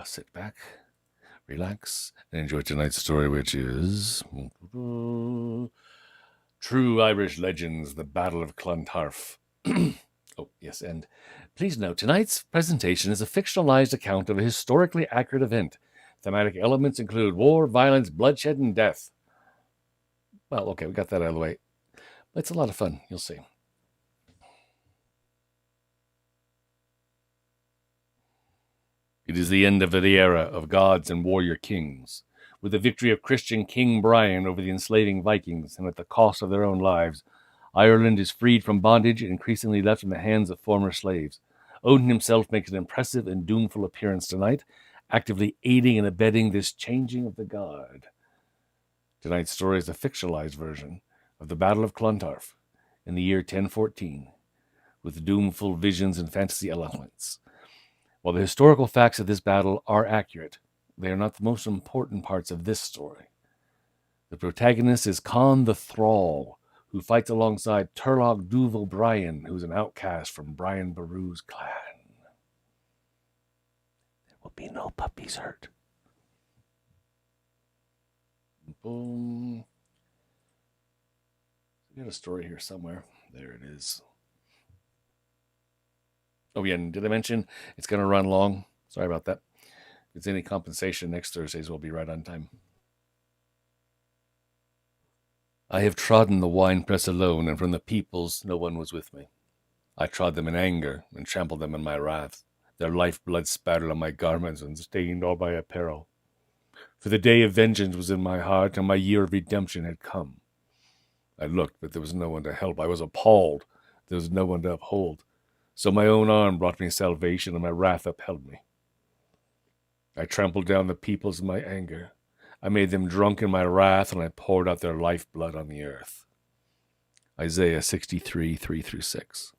Sit back, relax, and enjoy tonight's story, which is True Irish Legends, the Battle of Clontarf. Oh, yes, and please note, tonight's presentation is a fictionalized account of a historically accurate event. Thematic elements include war, violence, bloodshed, and death. Well, okay, we got that out of the way. It's a lot of fun, you'll see. It is the end of the era of gods and warrior kings. With the victory of Christian King Brian over the enslaving Vikings, and at the cost of their own lives, Ireland is freed from bondage and increasingly left in the hands of former slaves. Odin himself makes an impressive and doomful appearance tonight, actively aiding and abetting this changing of the guard. Tonight's story is a fictionalized version of the Battle of Clontarf in the year 1014, with doomful visions and fantasy elements. While the historical facts of this battle are accurate, they are not the most important parts of this story. The protagonist is Conn the Thrall, who fights alongside Turlogh Dubh O'Brien, who is an outcast from Brian Boru's clan. There will be no puppies hurt. Boom. I got a story here somewhere. There it is. Oh, yeah, and did I mention it's going to run long? Sorry about that. If it's any compensation, next Thursdays will be right on time. I have trodden the winepress alone, and from the peoples no one was with me. I trod them in anger, and trampled them in my wrath. Their lifeblood spattered on my garments and stained all my apparel. For the day of vengeance was in my heart, and my year of redemption had come. I looked, but there was no one to help. I was appalled. There was no one to uphold. So my own arm brought me salvation, and my wrath upheld me. I trampled down the peoples in my anger. I made them drunk in my wrath, and I poured out their lifeblood on the earth. Isaiah 63, 3-6.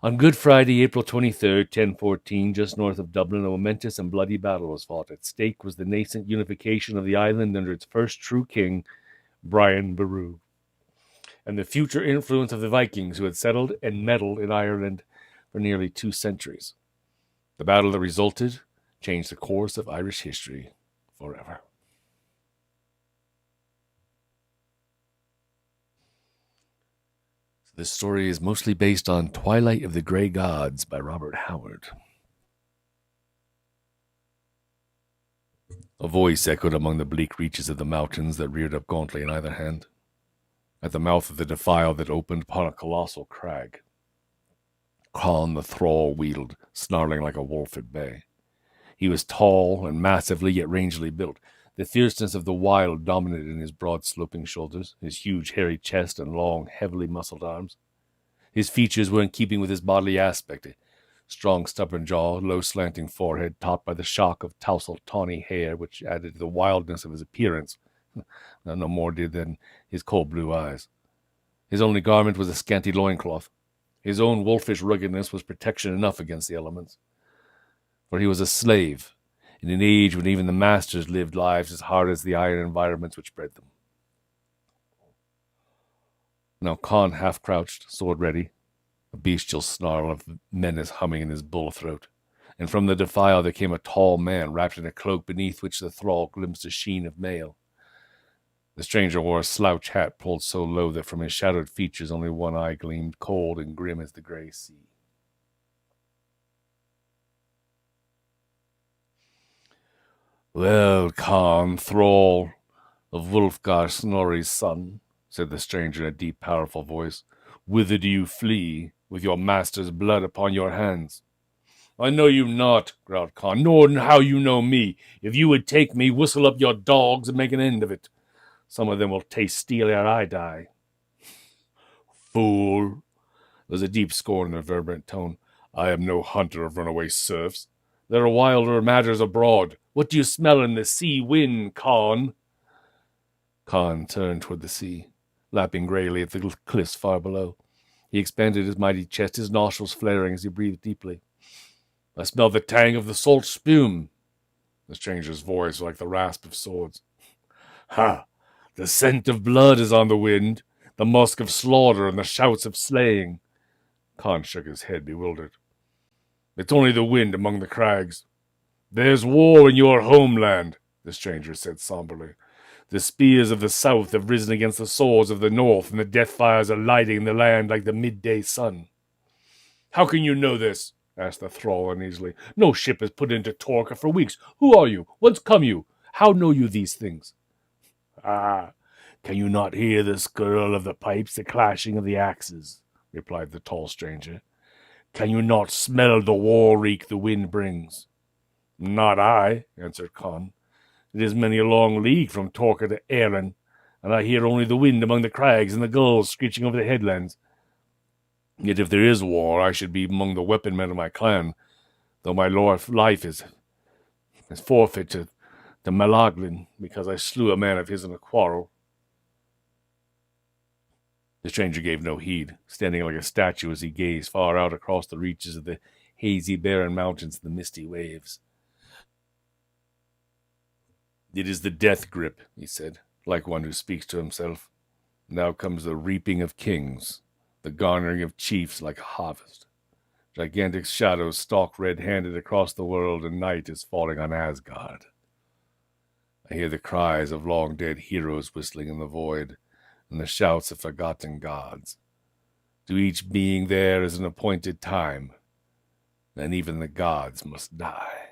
On Good Friday, April 23rd, 1014, just north of Dublin, a momentous and bloody battle was fought. At stake was the nascent unification of the island under its first true king, Brian Boru, and the future influence of the Vikings who had settled and meddled in Ireland for nearly 2 centuries. The battle that resulted changed the course of Irish history forever. So this story is mostly based on Twilight of the Grey Gods by Robert Howard. A voice echoed among the bleak reaches of the mountains that reared up gauntly on either hand, at the mouth of the defile that opened upon a colossal crag. Conn the Thrall wheeled, snarling like a wolf at bay. He was tall and massively yet rangily built. The fierceness of the wild dominated in his broad sloping shoulders, his huge hairy chest and long, heavily muscled arms. His features were in keeping with his bodily aspect, a strong stubborn jaw, low slanting forehead, topped by the shock of tousled tawny hair, which added to the wildness of his appearance. No more did than his cold blue eyes. His only garment was a scanty loincloth. His own wolfish ruggedness was protection enough against the elements. For he was a slave, in an age when even the masters lived lives as hard as the iron environments which bred them. Now Conn half-crouched, sword ready, a bestial snarl of menace humming in his bull throat, and from the defile there came a tall man wrapped in a cloak beneath which the thrall glimpsed a sheen of mail. The stranger wore a slouch hat pulled so low that from his shadowed features only one eye gleamed cold and grim as the grey sea. "Well, Conn, thrall of Wulfgar Snorri's son," said the stranger in a deep, powerful voice, "whither do you flee, with your master's blood upon your hands?" "I know you not," growled Conn, "nor how you know me. If you would take me, whistle up your dogs and make an end of it. Some of them will taste steel ere I die." "Fool!" There was a deep scorn in the reverberant tone. "I am no hunter of runaway serfs. There are wilder matters abroad. What do you smell in the sea wind, Conn?" Conn turned toward the sea, lapping greyly at the cliffs far below. He expanded his mighty chest, his nostrils flaring as he breathed deeply. "I smell the tang of the salt spume." The stranger's voice was like the rasp of swords. "Ha! The scent of blood is on the wind, the musk of slaughter and the shouts of slaying." Conn shook his head, bewildered. It's only the wind among the crags. There's war in your homeland, the stranger said somberly. The spears of the south have risen against the swords of the north, and the death fires are lighting the land like the midday sun. How can you know this? Asked the thrall uneasily. No ship has put into Torca for weeks. Who are you? Whence come you? How know you these things? Ah, can you not hear the skirl of the pipes, the clashing of the axes? Replied the tall stranger. Can you not smell the war reek the wind brings? Not I, answered Conn. It is many a long league from Torca to Erin, and I hear only the wind among the crags and the gulls screeching over the headlands. Yet if there is war, I should be among the weapon men of my clan, though my life is forfeit to Malaglin, because I slew a man of his in a quarrel. The stranger gave no heed, standing like a statue as he gazed far out across the reaches of the hazy, barren mountains and the misty waves. It is the death grip, he said, like one who speaks to himself. Now comes the reaping of kings, the garnering of chiefs like a harvest. Gigantic shadows stalk red-handed across the world, and night is falling on Asgard. I hear the cries of long-dead heroes whistling in the void, and the shouts of forgotten gods. To each being there is an appointed time, and even the gods must die.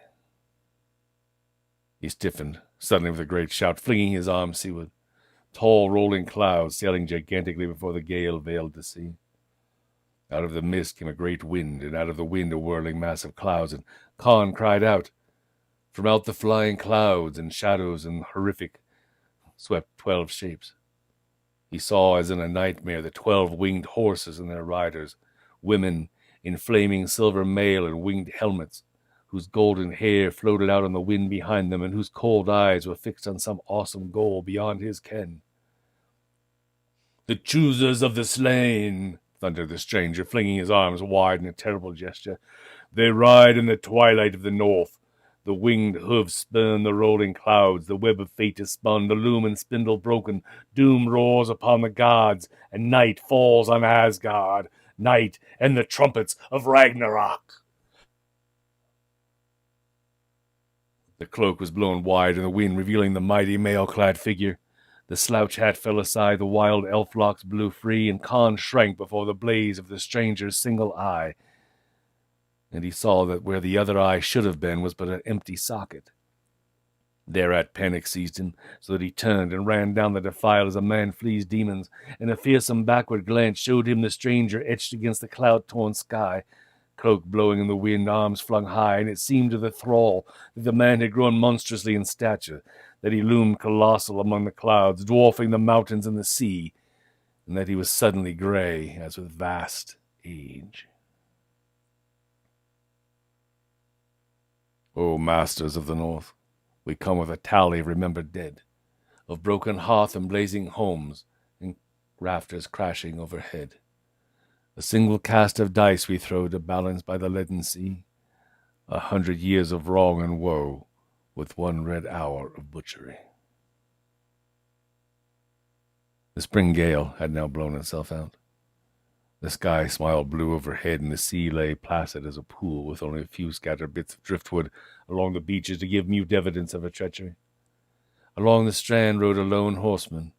He stiffened, suddenly with a great shout, flinging his arms seaward. Tall rolling clouds sailing gigantically before the gale veiled the sea. Out of the mist came a great wind, and out of the wind a whirling mass of clouds, and Conn cried out. From out the flying clouds and shadows and horrific swept 12 shapes. He saw, as in a nightmare, the 12 winged horses and their riders, women in flaming silver mail and winged helmets, whose golden hair floated out on the wind behind them, and whose cold eyes were fixed on some awesome goal beyond his ken. The choosers of the slain, thundered the stranger, flinging his arms wide in a terrible gesture. They ride in the twilight of the north. The winged hooves spurn the rolling clouds, the web of fate is spun, the loom and spindle broken, doom roars upon the gods, and night falls on Asgard, night and the trumpets of Ragnarok. The cloak was blown wide in the wind, revealing the mighty mail-clad figure. The slouch hat fell aside, the wild elf locks blew free, and Conn shrank before the blaze of the stranger's single eye. And he saw that where the other eye should have been was but an empty socket. Thereat panic seized him, so that he turned and ran down the defile as a man flees demons, and a fearsome backward glance showed him the stranger etched against the cloud-torn sky, cloak blowing in the wind, arms flung high, and it seemed to the thrall that the man had grown monstrously in stature, that he loomed colossal among the clouds, dwarfing the mountains and the sea, and that he was suddenly grey as with vast age. O masters of the north, we come with a tally of remembered dead, of broken hearth and blazing homes, and rafters crashing overhead. A single cast of dice we throw to balance by the leaden sea, 100 years of wrong and woe, with one red hour of butchery. The spring gale had now blown itself out. The sky smiled blue overhead, and the sea lay placid as a pool, with only a few scattered bits of driftwood along the beaches to give mute evidence of a treachery. Along the strand rode a lone horseman,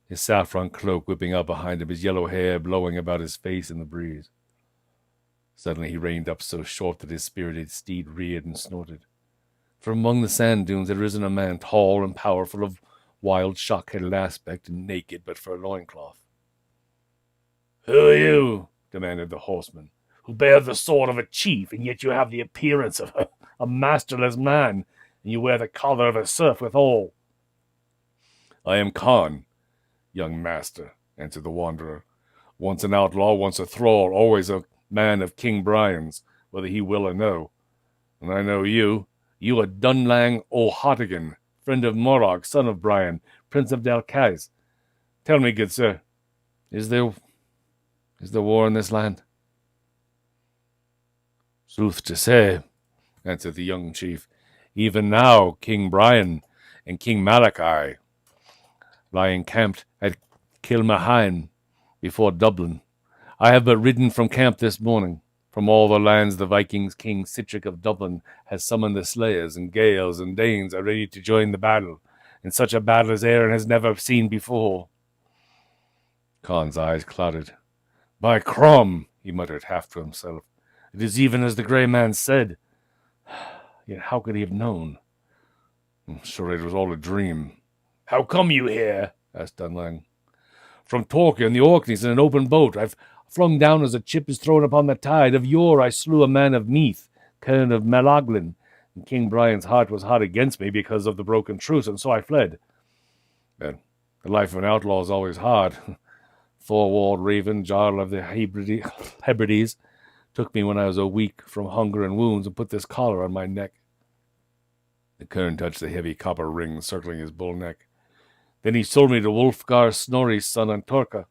his saffron cloak whipping out behind him, his yellow hair blowing about his face in the breeze. Suddenly he reined up so short that his spirited steed reared and snorted. From among the sand dunes had risen a man, tall and powerful, of wild, shock-headed aspect, and naked but for a loincloth. "Who are you?" demanded the horseman, "who bear the sword of a chief, and yet you have the appearance of a masterless man, and you wear the collar of a serf withal?" "I am Conn, young master," answered the wanderer. "Once an outlaw, once a thrall, always a man of King Brian's, whether he will or no. And I know you. You are Dunlang O'Hartigan, friend of Morag, son of Brian, prince of Dalkais. Tell me, good sir, is there war in this land?" "Sooth to say," answered the young chief, "even now King Brian and King Malachi lie encamped at Kilmahain before Dublin. I have but ridden from camp this morning, From all the lands the Vikings King Sitric of Dublin has summoned the Slayers and Gaels and Danes are ready to join the battle, in such a battle as Aaron has never seen before. Conn's eyes clouded. By Crom, he muttered half to himself. It is even as the grey man said. Yet how could he have known? Surely it was all a dream. How come you here? Asked Dunlang. From Torquay and the Orkneys in an open boat. I've flung down as a chip is thrown upon the tide. Of yore I slew a man of Meath, Cairn of Malaglin, and King Brian's heart was hot against me because of the broken truce, and so I fled. Then the life of an outlaw is always hard. Four-walled raven, Jarl of the Hebrides, took me when I was weak from hunger and wounds and put this collar on my neck. The Cairn touched the heavy copper ring circling his bull neck. Then he sold me to Wulfgar Snorri's son on Torca.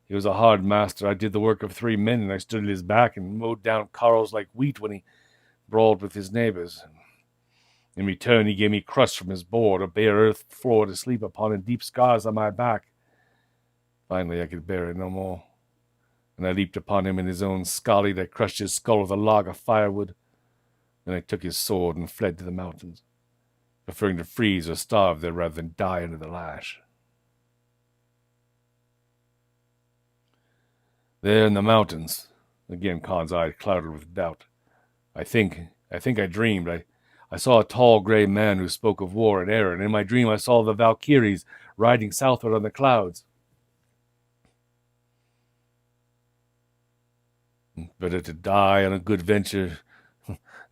He was a hard master. I did the work of 3 men, and I stood at his back and mowed down corals like wheat when he brawled with his neighbours. In return, he gave me crusts from his board, a bare earth floor to sleep upon, and deep scars on my back. Finally, I could bear it no more, and I leaped upon him in his own scallied. I crushed his skull with a log of firewood. Then I took his sword and fled to the mountains, preferring to freeze or starve there rather than die under the lash. There in the mountains, again Conn's eyes clouded with doubt. I think I dreamed. I saw a tall grey man who spoke of war and Erin. In my dream I saw the Valkyries riding southward on the clouds. Better to die on a good venture,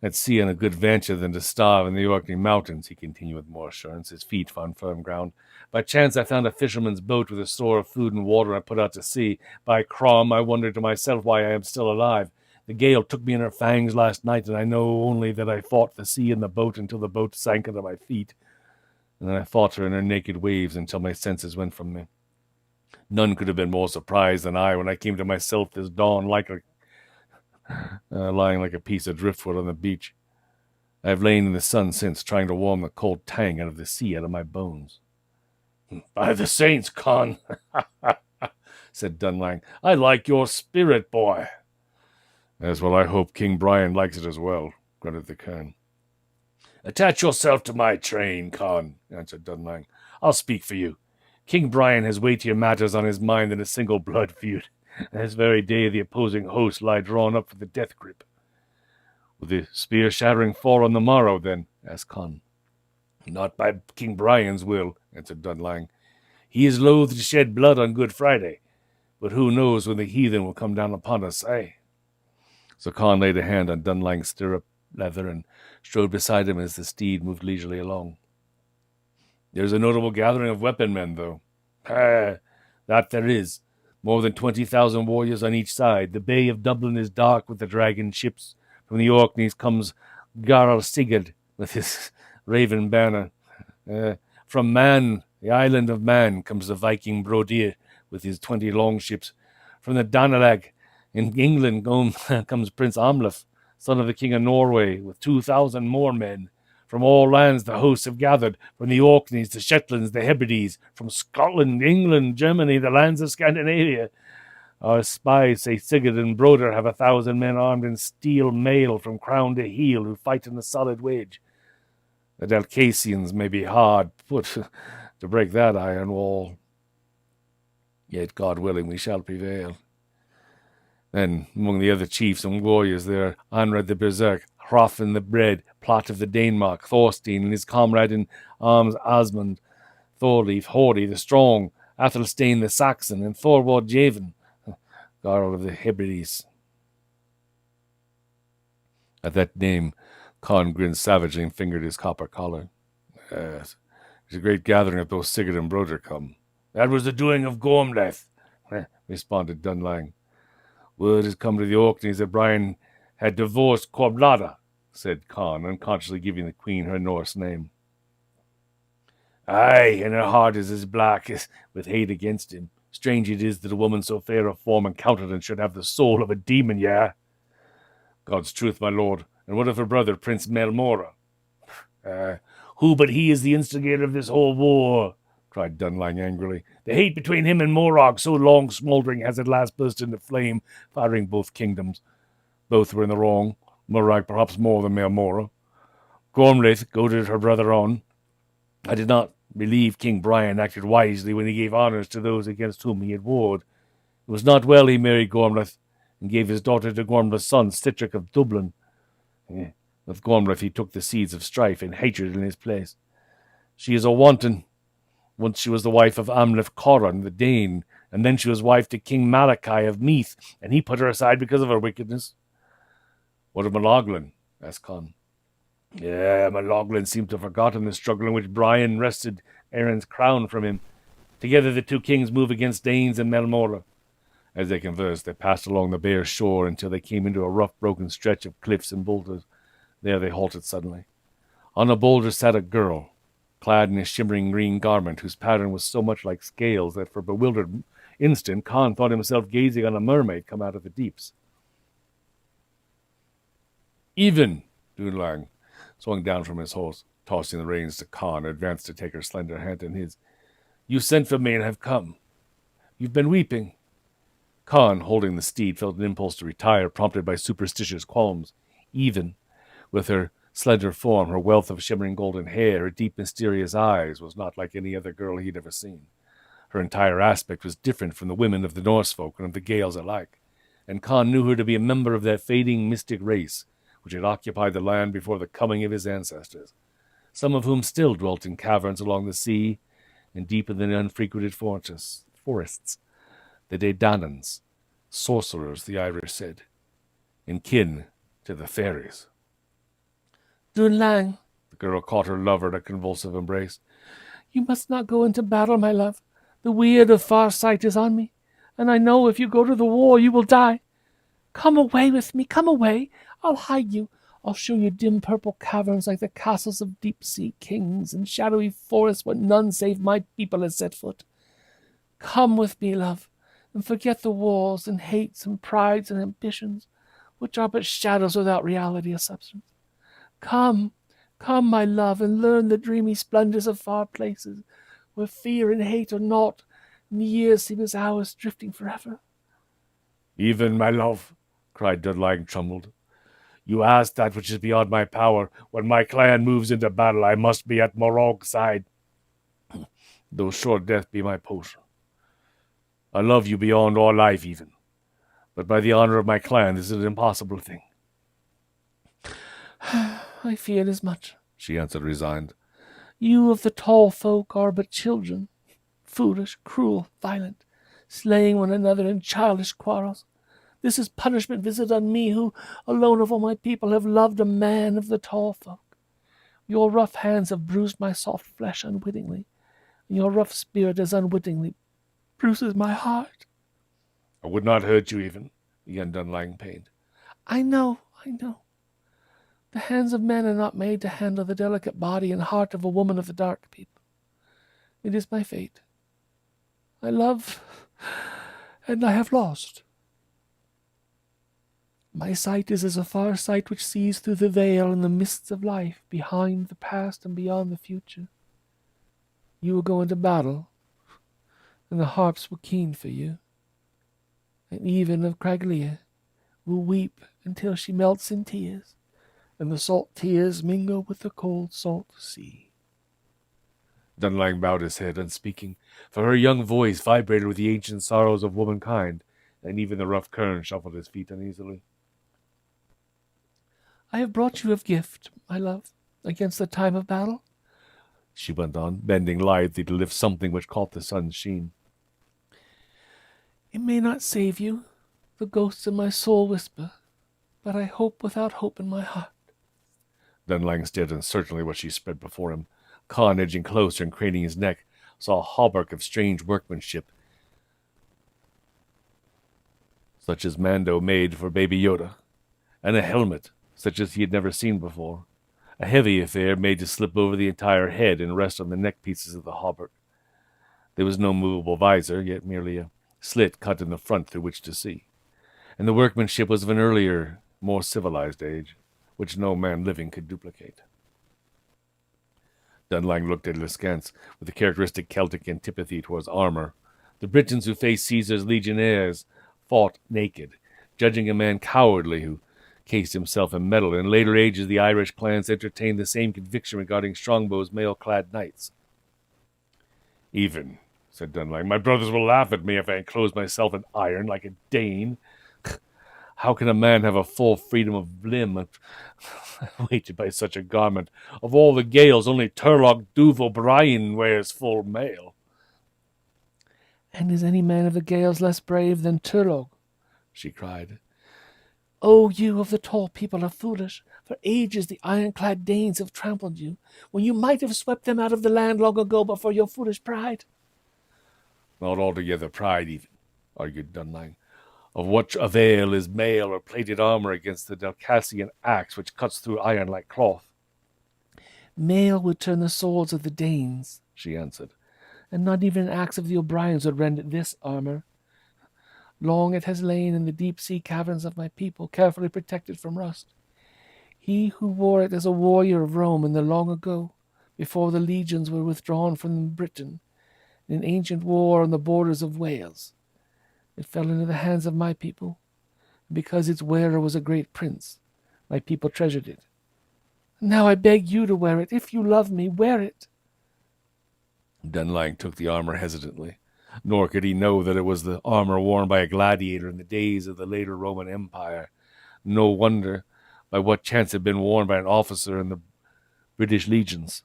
at sea on a good venture, than to starve in the Orkney mountains, he continued with more assurance, his feet on firm ground. By chance I found a fisherman's boat with a store of food and water, and I put out to sea. By Crom, I wondered to myself why I am still alive. The gale took me in her fangs last night, and I know only that I fought the sea in the boat until the boat sank under my feet. And then I fought her in her naked waves until my senses went from me. None could have been more surprised than I when I came to myself this dawn, lying like a piece of driftwood on the beach. I have lain in the sun since, trying to warm the cold tang out of the sea out of my bones. By the saints, Conn, said Dunlang, I like your spirit, boy. As well I hope King Brian likes it as well, grunted the Cairn. Attach yourself to my train, Conn, answered Dunlang. I'll speak for you. King Brian has weightier matters on his mind than a single blood feud. This very day the opposing hosts lie drawn up for the death grip. Will the spear-shattering fall on the morrow, then? Asked Conn. Not by King Brian's will, answered Dunlang. He is loath to shed blood on Good Friday, but who knows when the heathen will come down upon us, eh? So Conn laid a hand on Dunlang's stirrup leather and strode beside him as the steed moved leisurely along. There's a notable gathering of weapon men, though. That there is. More than 20,000 warriors on each side. The Bay of Dublin is dark with the dragon ships. From the Orkneys comes Garl Sigurd with his raven banner. From Man, the island of Man, comes the Viking Brodir with his 20 longships. From the Danalag in England comes Prince Amleth, son of the King of Norway, with 2,000 more men. From all lands the hosts have gathered, from the Orkneys, the Shetlands, the Hebrides, from Scotland, England, Germany, the lands of Scandinavia. Our spies say Sigurd and Broder have 1,000 men armed in steel mail from crown to heel who fight in the solid wedge. The Dalcassians may be hard put to break that iron wall. Yet, God willing, we shall prevail. Then, among the other chiefs and warriors, there are Anred the Berserk, Hrafn the Bread, Plot of the Danemark, Thorstein and his comrade in arms Osmond, Thorleif, Hordy the Strong, Athelstane the Saxon, and Thorwald Javen, Garl of the Hebrides. At that name, Conn grinned savagely and fingered his copper collar. Yes, there's a great gathering of those Sigurd and Broder come. That was the doing of Gormleth, responded Dunlang. Word has come to the Orkneys that Brian had divorced Corblada, said Conn, unconsciously giving the queen her Norse name. Aye, and her heart is as black as with hate against him. Strange it is that a woman so fair of form and countenance should have the soul of a demon, yeah? God's truth, my lord. And what of her brother, Prince Melmora? Who but he is the instigator of this whole war? Cried Dunlang angrily. The hate between him and Morag, so long smouldering, has at last burst into flame, firing both kingdoms. Both were in the wrong, Murag perhaps more than Maelmorra. Gormlaith goaded her brother on. I did not believe King Brian acted wisely when he gave honours to those against whom he had warred. It was not well he married Gormlaith, and gave his daughter to Gormlaith's son, Sitric of Dublin. With Gormlaith he took the seeds of strife and hatred in his place. She is a wanton. Once she was the wife of Amleth Corran, the Dane, and then she was wife to King Malachi of Meath, and he put her aside because of her wickedness. What of Melaghlin? Asked Conn. Melaghlin seemed to have forgotten the struggle in which Brian wrested Erin's crown from him. Together the two kings move against Danes and Maelmorra. As they conversed, they passed along the bare shore until they came into a rough, broken stretch of cliffs and boulders. There they halted suddenly. On a boulder sat a girl, clad in a shimmering green garment whose pattern was so much like scales that for a bewildered instant Conn thought himself gazing on a mermaid come out of the deeps. Even, Dunlang swung down from his horse, tossing the reins to Conn, advanced to take her slender hand in his. You sent for me and have come. You've been weeping. Conn, holding the steed, felt an impulse to retire, prompted by superstitious qualms. Even, with her slender form, her wealth of shimmering golden hair, her deep, mysterious eyes, was not like any other girl he'd ever seen. Her entire aspect was different from the women of the Norse folk and of the Gaels alike, and Conn knew her to be a member of that fading, mystic race which had occupied the land before the coming of his ancestors, some of whom still dwelt in caverns along the sea and deep in the unfrequented forests. The Daedanans, sorcerers, the Irish said, in kin to the fairies. Dunlang, the girl caught her lover in a convulsive embrace. You must not go into battle, my love. The weird of far sight is on me, and I know if you go to the war you will die. Come away with me, come away. I'll hide you. I'll show you dim purple caverns like the castles of deep-sea kings and shadowy forests where none save my people has set foot. Come with me, love, and forget the wars and hates and prides and ambitions, which are but shadows without reality or substance. Come, come, my love, and learn the dreamy splendors of far places, where fear and hate are naught, and the years seem as hours drifting forever. Even, my love, cried Dunlang, troubled. You ask that which is beyond my power. When my clan moves into battle, I must be at Morog's side, though short death be my portion. I love you beyond all life, even, but by the honor of my clan, this is an impossible thing. I feared as much, she answered, resigned. You of the tall folk are but children, foolish, cruel, violent, slaying one another in childish quarrels. This is punishment visited on me, who, alone of all my people, have loved a man of the tall folk. Your rough hands have bruised my soft flesh unwittingly, and your rough spirit as unwittingly bruises my heart. I would not hurt you even, began Dunlang, pained. I know. The hands of men are not made to handle the delicate body and heart of a woman of the dark people. It is my fate. I love, and I have lost. My sight is as a far sight which sees through the veil and the mists of life, behind the past and beyond the future. You will go into battle, and the harps will keen for you, and even of Craiglia will weep until she melts in tears, and the salt tears mingle with the cold salt sea. Dunlang bowed his head, unspeaking, for her young voice vibrated with the ancient sorrows of womankind, and even the rough Kern shuffled his feet uneasily. I have brought you a gift, my love, against the time of battle, she went on, bending lithely to lift something which caught the sun's sheen. It may not save you, the ghosts in my soul whisper, but I hope without hope in my heart. Dunlang stared uncertainly what she spread before him. Conn, edging closer and craning his neck, saw a hauberk of strange workmanship, such as Mando made for Baby Yoda, and a helmet, such as he had never seen before, a heavy affair made to slip over the entire head and rest on the neck pieces of the hauberk. There was no movable visor, yet merely a slit cut in the front through which to see, and the workmanship was of an earlier, more civilized age, which no man living could duplicate. Dunlang looked at it askance, with a characteristic Celtic antipathy towards armor. The Britons who faced Caesar's legionnaires fought naked, judging a man cowardly who cased himself in metal. In later ages, the Irish clans entertained the same conviction regarding Strongbow's mail-clad knights. "Even," said Dunlang, "my brothers will laugh at me if I enclose myself in iron like a Dane. How can a man have a full freedom of limb weighted by such a garment? Of all the Gaels, only Turlogh Dubh O'Brien wears full mail." "And is any man of the Gaels less brave than Turlogh?" she cried. "Oh, you of the tall people are foolish. For ages the ironclad Danes have trampled you, when you might have swept them out of the land long ago but for your foolish pride." "Not altogether pride, even," argued Dunlang. "Of what avail is mail or plated armor against the Dalcassian axe which cuts through iron like cloth?" "Mail would turn the swords of the Danes," she answered, "and not even an axe of the O'Briens would rend this armor. Long it has lain in the deep-sea caverns of my people, carefully protected from rust. He who wore it as a warrior of Rome in the long ago, before the legions were withdrawn from Britain, in an ancient war on the borders of Wales. It fell into the hands of my people, and because its wearer was a great prince, my people treasured it. Now I beg you to wear it. If you love me, wear it." Dunlang took the armor hesitantly, nor could he know that it was the armor worn by a gladiator in the days of the later Roman Empire. No wonder, by what chance it had been worn by an officer in the British legions.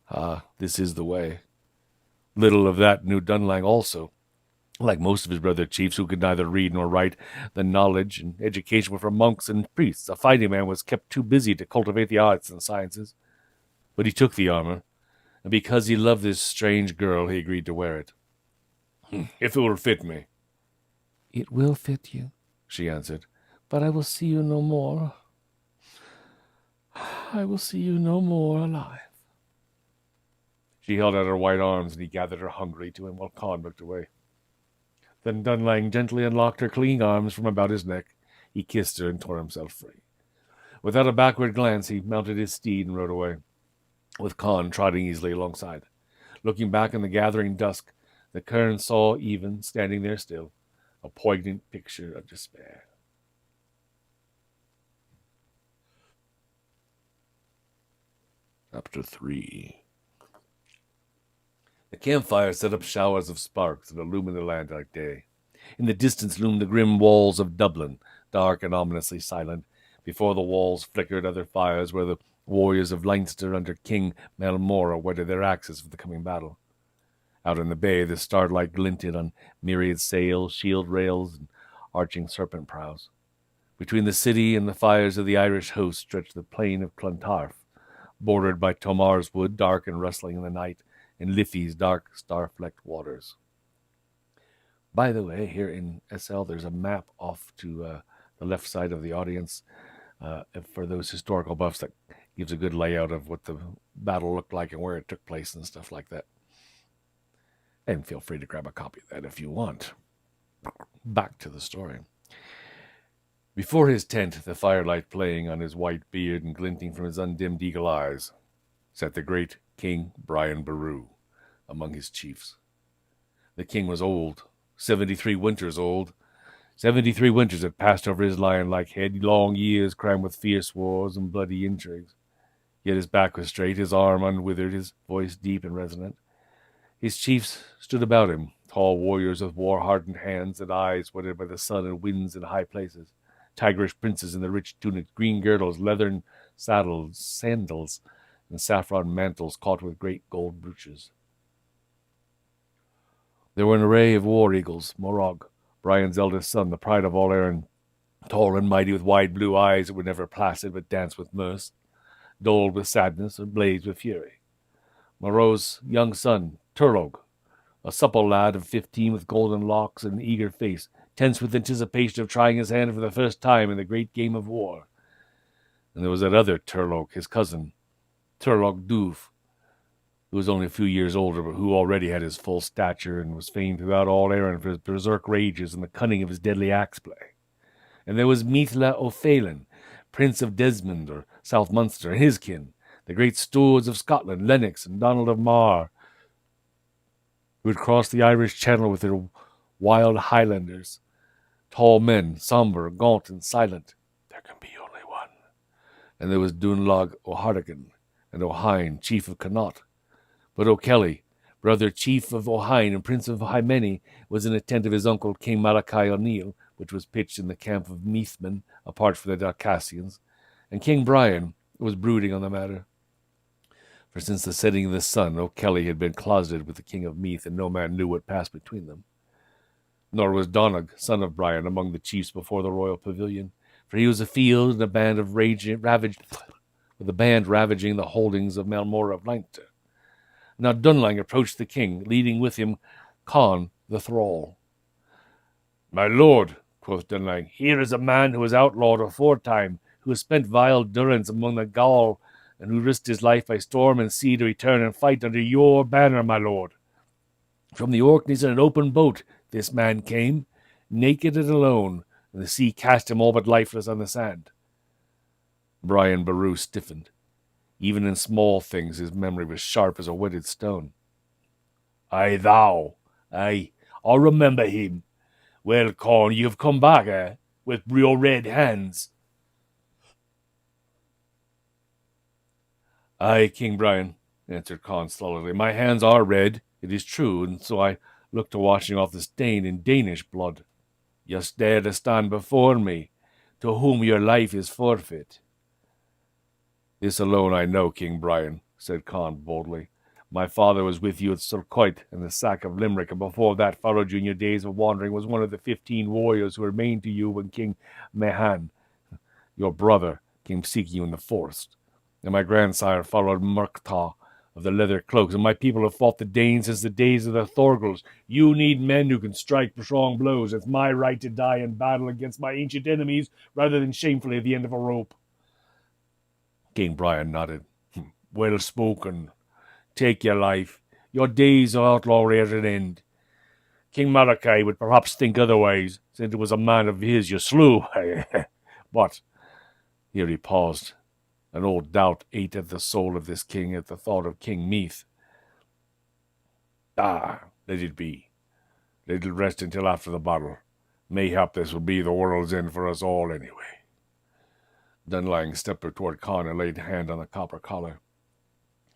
Ah, this is the way. Little of that knew Dunlang also. Like most of his brother chiefs who could neither read nor write, the knowledge and education were for monks and priests. A fighting man was kept too busy to cultivate the arts and sciences. But he took the armor, and because he loved this strange girl, he agreed to wear it. "If it will fit me." "It will fit you," she answered, "but I will see you no more. I will see you no more alive." She held out her white arms, and he gathered her hungrily to him while Conn looked away. Then Dunlang gently unlocked her clinging arms from about his neck. He kissed her and tore himself free. Without a backward glance, he mounted his steed and rode away, with Conn trotting easily alongside. Looking back in the gathering dusk, the Cairn saw even standing there still, a poignant picture of despair. Chapter 3. The campfire set up showers of sparks that illumined the land like day. In the distance loomed the grim walls of Dublin, dark and ominously silent. Before the walls flickered other fires where the warriors of Leinster under King Melmora whetted their axes for the coming battle. Out in the bay, the starlight glinted on myriad sails, shield rails, and arching serpent prows. Between the city and the fires of the Irish host stretched the plain of Clontarf, bordered by Tomar's wood, dark and rustling in the night, and Liffey's dark, star-flecked waters. By the way, here in SL, there's a map off to the left side of the audience for those historical buffs that gives a good layout of what the battle looked like and where it took place and stuff like that. And feel free to grab a copy of that if you want. Back to the story. Before his tent, the firelight playing on his white beard and glinting from his undimmed eagle eyes, sat the great King Brian Boru among his chiefs. The king was old, 73 winters old. 73 winters had passed over his lion-like head, long years crammed with fierce wars and bloody intrigues. Yet his back was straight, his arm unwithered, his voice deep and resonant. His chiefs stood about him, tall warriors with war-hardened hands and eyes wetted by the sun and winds in high places, tigerish princes in their rich tunics, green girdles, leathern saddles, sandals, and saffron mantles caught with great gold brooches. There were an array of war eagles, Morag, Brian's eldest son, the pride of all Erin, tall and mighty with wide blue eyes that were never placid but danced with mirth, dulled with sadness or blazed with fury. Moreau's young son, Turlogh, a supple lad of 15 with golden locks and an eager face, tense with anticipation of trying his hand for the first time in the great game of war. And there was that other Turlogh, his cousin, Turlogh Dubh, who was only a few years older, but who already had his full stature and was famed throughout all Erin for his berserk rages and the cunning of his deadly axe play. And there was Mithla O'Phelan, Prince of Desmond or South Munster, and his kin, the great stewards of Scotland, Lennox and Donald of Mar, who had crossed the Irish Channel with their wild Highlanders, tall men, sombre, gaunt, and silent. "There can be only and there was Dunlog O'Harrigan, and O'Hine, chief of Connaught. But O'Kelly, brother chief of O'Hine and prince of Hymeni, was in a tent of his uncle King Malachi O'Neill, which was pitched in the camp of Meathman, apart from the Dalcassians, and King Brian was brooding on the matter. For since the setting of the sun, O'Kelly had been closeted with the king of Meath, and no man knew what passed between them. Nor was Donogh, son of Brian, among the chiefs before the royal pavilion, for he was afield in a band of ravaging the holdings of Melmora of Leinster. Now Dunlang approached the king, leading with him Conn the Thrall. "My lord," quoth Dunlang, "here is a man who was outlawed aforetime, who has spent vile durance among the Gaul, and who risked his life by storm and sea to return and fight under your banner, my lord. From the Orkneys in an open boat this man came, naked and alone, and the sea cast him all but lifeless on the sand." Brian Boru stiffened. Even in small things his memory was sharp as a whetted stone. "Aye, thou. Aye, I remember him. Well, Conn, you have come back, eh? With your red hands." "Aye, King Brian," answered Conn stolidly. "My hands are red, it is true, and so I look to washing off the stain in Danish blood. You dare to stand before me, to whom your life is forfeit." "This alone I know, King Brian," said Conn boldly. "My father was with you at Sulcoit and the sack of Limerick, and before that followed you in your days of wandering, was one of the 15 warriors who remained to you when King Mehan, your brother, came seeking you in the forest. And my grandsire followed Murktagh of the leather cloaks, and my people have fought the Danes since the days of the Thorgils. You need men who can strike strong blows. It's my right to die in battle against my ancient enemies rather than shamefully at the end of a rope." King Brian nodded. "Well spoken. Take your life. Your days of outlawry are at an end. King Malachi would perhaps think otherwise, since it was a man of his you slew. But," here he paused. An old doubt ate at the soul of this king at the thought of King Meath. "Let it be. Let it rest until after the battle. Mayhap this will be the world's end for us all anyway." Dunlang stepped toward Conn and laid a hand on the copper collar.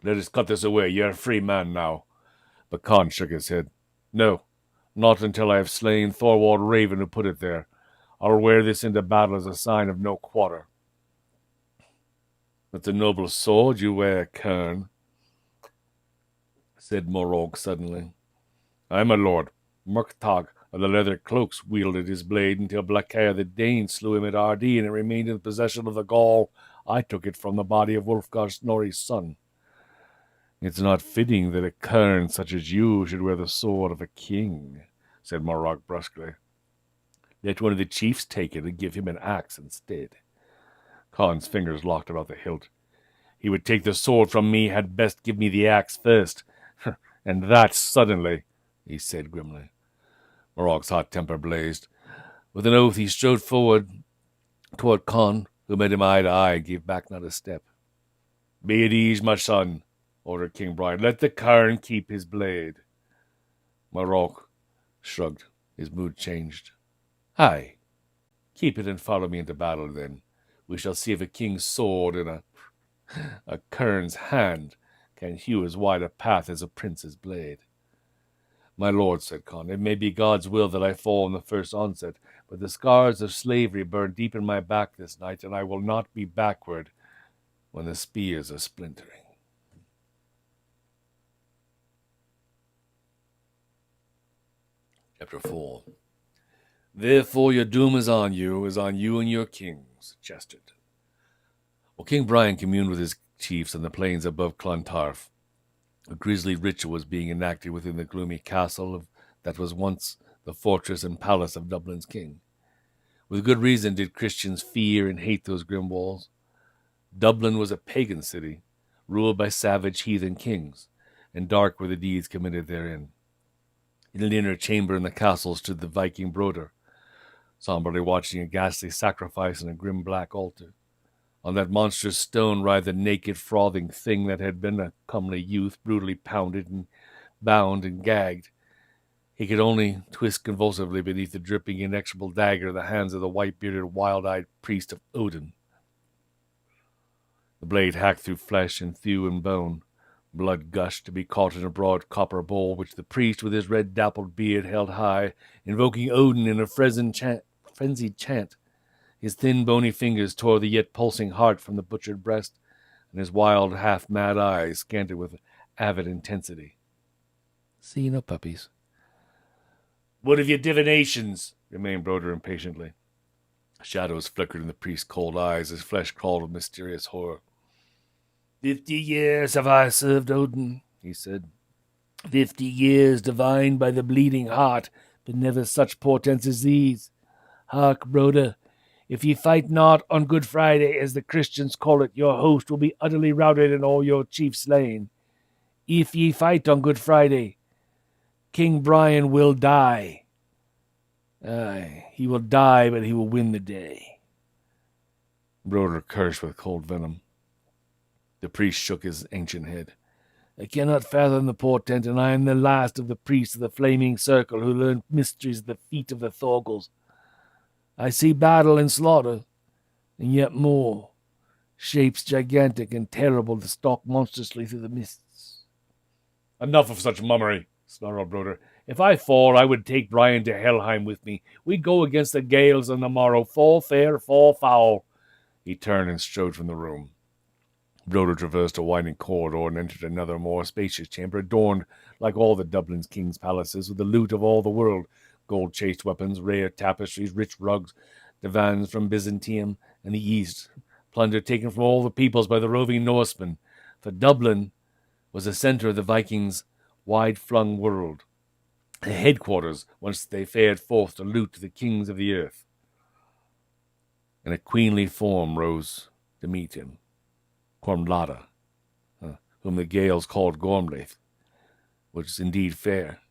"Let us cut this away. You're a free man now." But Conn shook his head. "No, not until I have slain Thorwald Raven who put it there. I'll wear this into battle as a sign of no quarter." "It's a noble sword you wear, Kern," said Morog suddenly. "Aye, my lord. Murktagh of the leather cloaks wielded his blade until Blackhair the Dane slew him at Ardee, and it remained in the possession of the Gaul. I took it from the body of Wulfgar Snorri's son." "It's not fitting that a Kern such as you should wear the sword of a king," said Morog brusquely. "Let one of the chiefs take it and give him an axe instead." Conn's fingers locked about the hilt. "He would take the sword from me, had best give me the axe first. And that suddenly," he said grimly. Morog's hot temper blazed. With an oath he strode forward toward Conn, who met him eye to eye and gave back not a step. "Be at ease, my son," ordered King Brian. "Let the Kern keep his blade." Morog shrugged. His mood changed. "Aye, keep it and follow me into battle, then. We shall see if a king's sword in a Kern's hand can hew as wide a path as a prince's blade." "My lord," said Conn, "it may be God's will that I fall in the first onset, but the scars of slavery burn deep in my back this night, and I will not be backward when the spears are splintering." Chapter 4. "Therefore your doom is on you and your kings," Chesterton. While King Brian communed with his chiefs on the plains above Clontarf, a grisly ritual was being enacted within the gloomy castle that was once the fortress and palace of Dublin's king. With good reason did Christians fear and hate those grim walls. Dublin was a pagan city, ruled by savage heathen kings, and dark were the deeds committed therein. In an inner chamber in the castle stood the Viking Broder, somberly watching a ghastly sacrifice on a grim black altar. On that monstrous stone writhed the naked, frothing thing that had been a comely youth, brutally pounded and bound and gagged. He could only twist convulsively beneath the dripping, inexorable dagger in the hands of the white-bearded, wild-eyed priest of Odin. The blade hacked through flesh and thew and bone. Blood gushed to be caught in a broad copper bowl, which the priest with his red-dappled beard held high, invoking Odin in a frenzied chant. His thin, bony fingers tore the yet pulsing heart from the butchered breast, and his wild, half-mad eyes scanned it with avid intensity. "See no puppies." "What of your divinations?" remained Broder impatiently. Shadows flickered in the priest's cold eyes, his flesh crawled with mysterious horror. 50 years have I served Odin," he said. 50 years divined by the bleeding heart, but never such portents as these. Hark, Broder, if ye fight not on Good Friday, as the Christians call it, your host will be utterly routed and all your chiefs slain. If ye fight on Good Friday, King Brian will die. Aye, he will die, but he will win the day." Broder cursed with cold venom. The priest shook his ancient head. "I cannot fathom the portent, and I am the last of the priests of the Flaming Circle who learned mysteries at the feet of the Thorgals. I see battle and slaughter, and yet more, shapes gigantic and terrible that stalk monstrously through the mists." "Enough of such mummery," snarled Broder. "If I fall, I would take Brian to Helheim with me. We'd go against the Gaels on the morrow, fall fair, fall foul." He turned and strode from the room. Broder traversed a winding corridor and entered another, more spacious chamber, adorned, like all the Dublin's king's palaces, with the loot of all the world: gold-chased weapons, rare tapestries, rich rugs, divans from Byzantium and the East, plunder taken from all the peoples by the roving Norsemen. For Dublin was the center of the Vikings' wide-flung world, the headquarters whence they fared forth to loot the kings of the earth. And a queenly form rose to meet him, Cormlada, whom the Gaels called Gormlaith, which is indeed fair,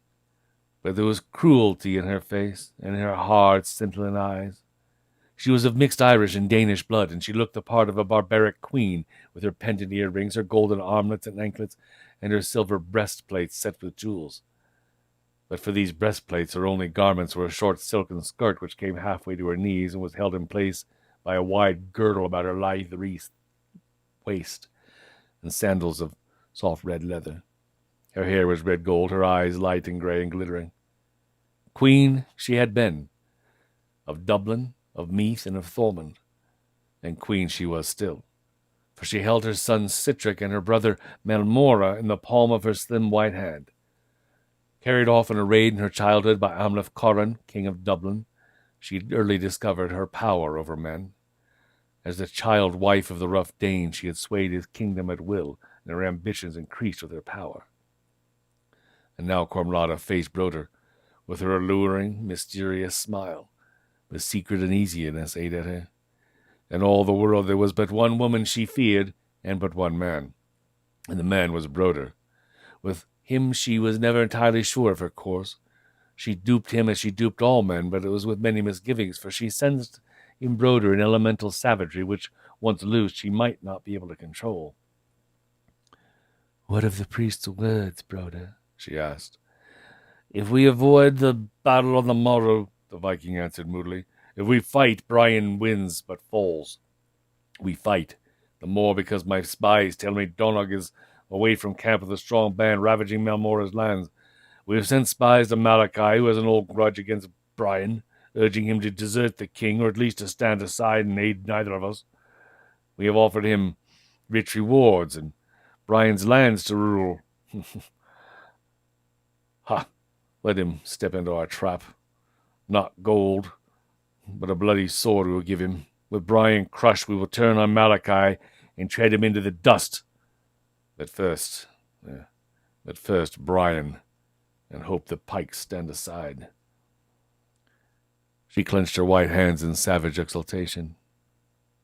but there was cruelty in her face and in her hard, scintillant eyes. She was of mixed Irish and Danish blood, and she looked the part of a barbaric queen, with her pendant earrings, her golden armlets and anklets, and her silver breastplates set with jewels. But for these breastplates her only garments were a short silken skirt which came halfway to her knees and was held in place by a wide girdle about her lithe waist, and sandals of soft red leather. Her hair was red gold, her eyes light and grey and glittering. Queen she had been, of Dublin, of Meath, and of Thomond, and queen she was still, for she held her son Sitrick and her brother Melmora in the palm of her slim white hand. Carried off in a raid in her childhood by Amleth Corran, king of Dublin, she had early discovered her power over men. As the child wife of the rough Dane, she had swayed his kingdom at will, and her ambitions increased with her power. And now Cormlada faced Broder, with her alluring, mysterious smile, but secret uneasiness ate at her. In all the world there was but one woman she feared, and but one man, and the man was Broder. With him she was never entirely sure of her course. She duped him as she duped all men, but it was with many misgivings, for she sensed in Broder an elemental savagery which, once loosed, she might not be able to control. "What of the priest's words, Broder?" she asked. "If we avoid the battle on the morrow," the Viking answered moodily, "if we fight, Brian wins but falls. We fight, the more because my spies tell me Donogh is away from camp with a strong band ravaging Melmora's lands. We have sent spies to Malachi, who has an old grudge against Brian, urging him to desert the king, or at least to stand aside and aid neither of us. We have offered him rich rewards and Brian's lands to rule. Ha! Let him step into our trap. Not gold, but a bloody sword we will give him. With Brian crushed, we will turn on Malachi and tread him into the dust. But first, Brian, and hope the pikes stand aside." She clenched her white hands in savage exultation.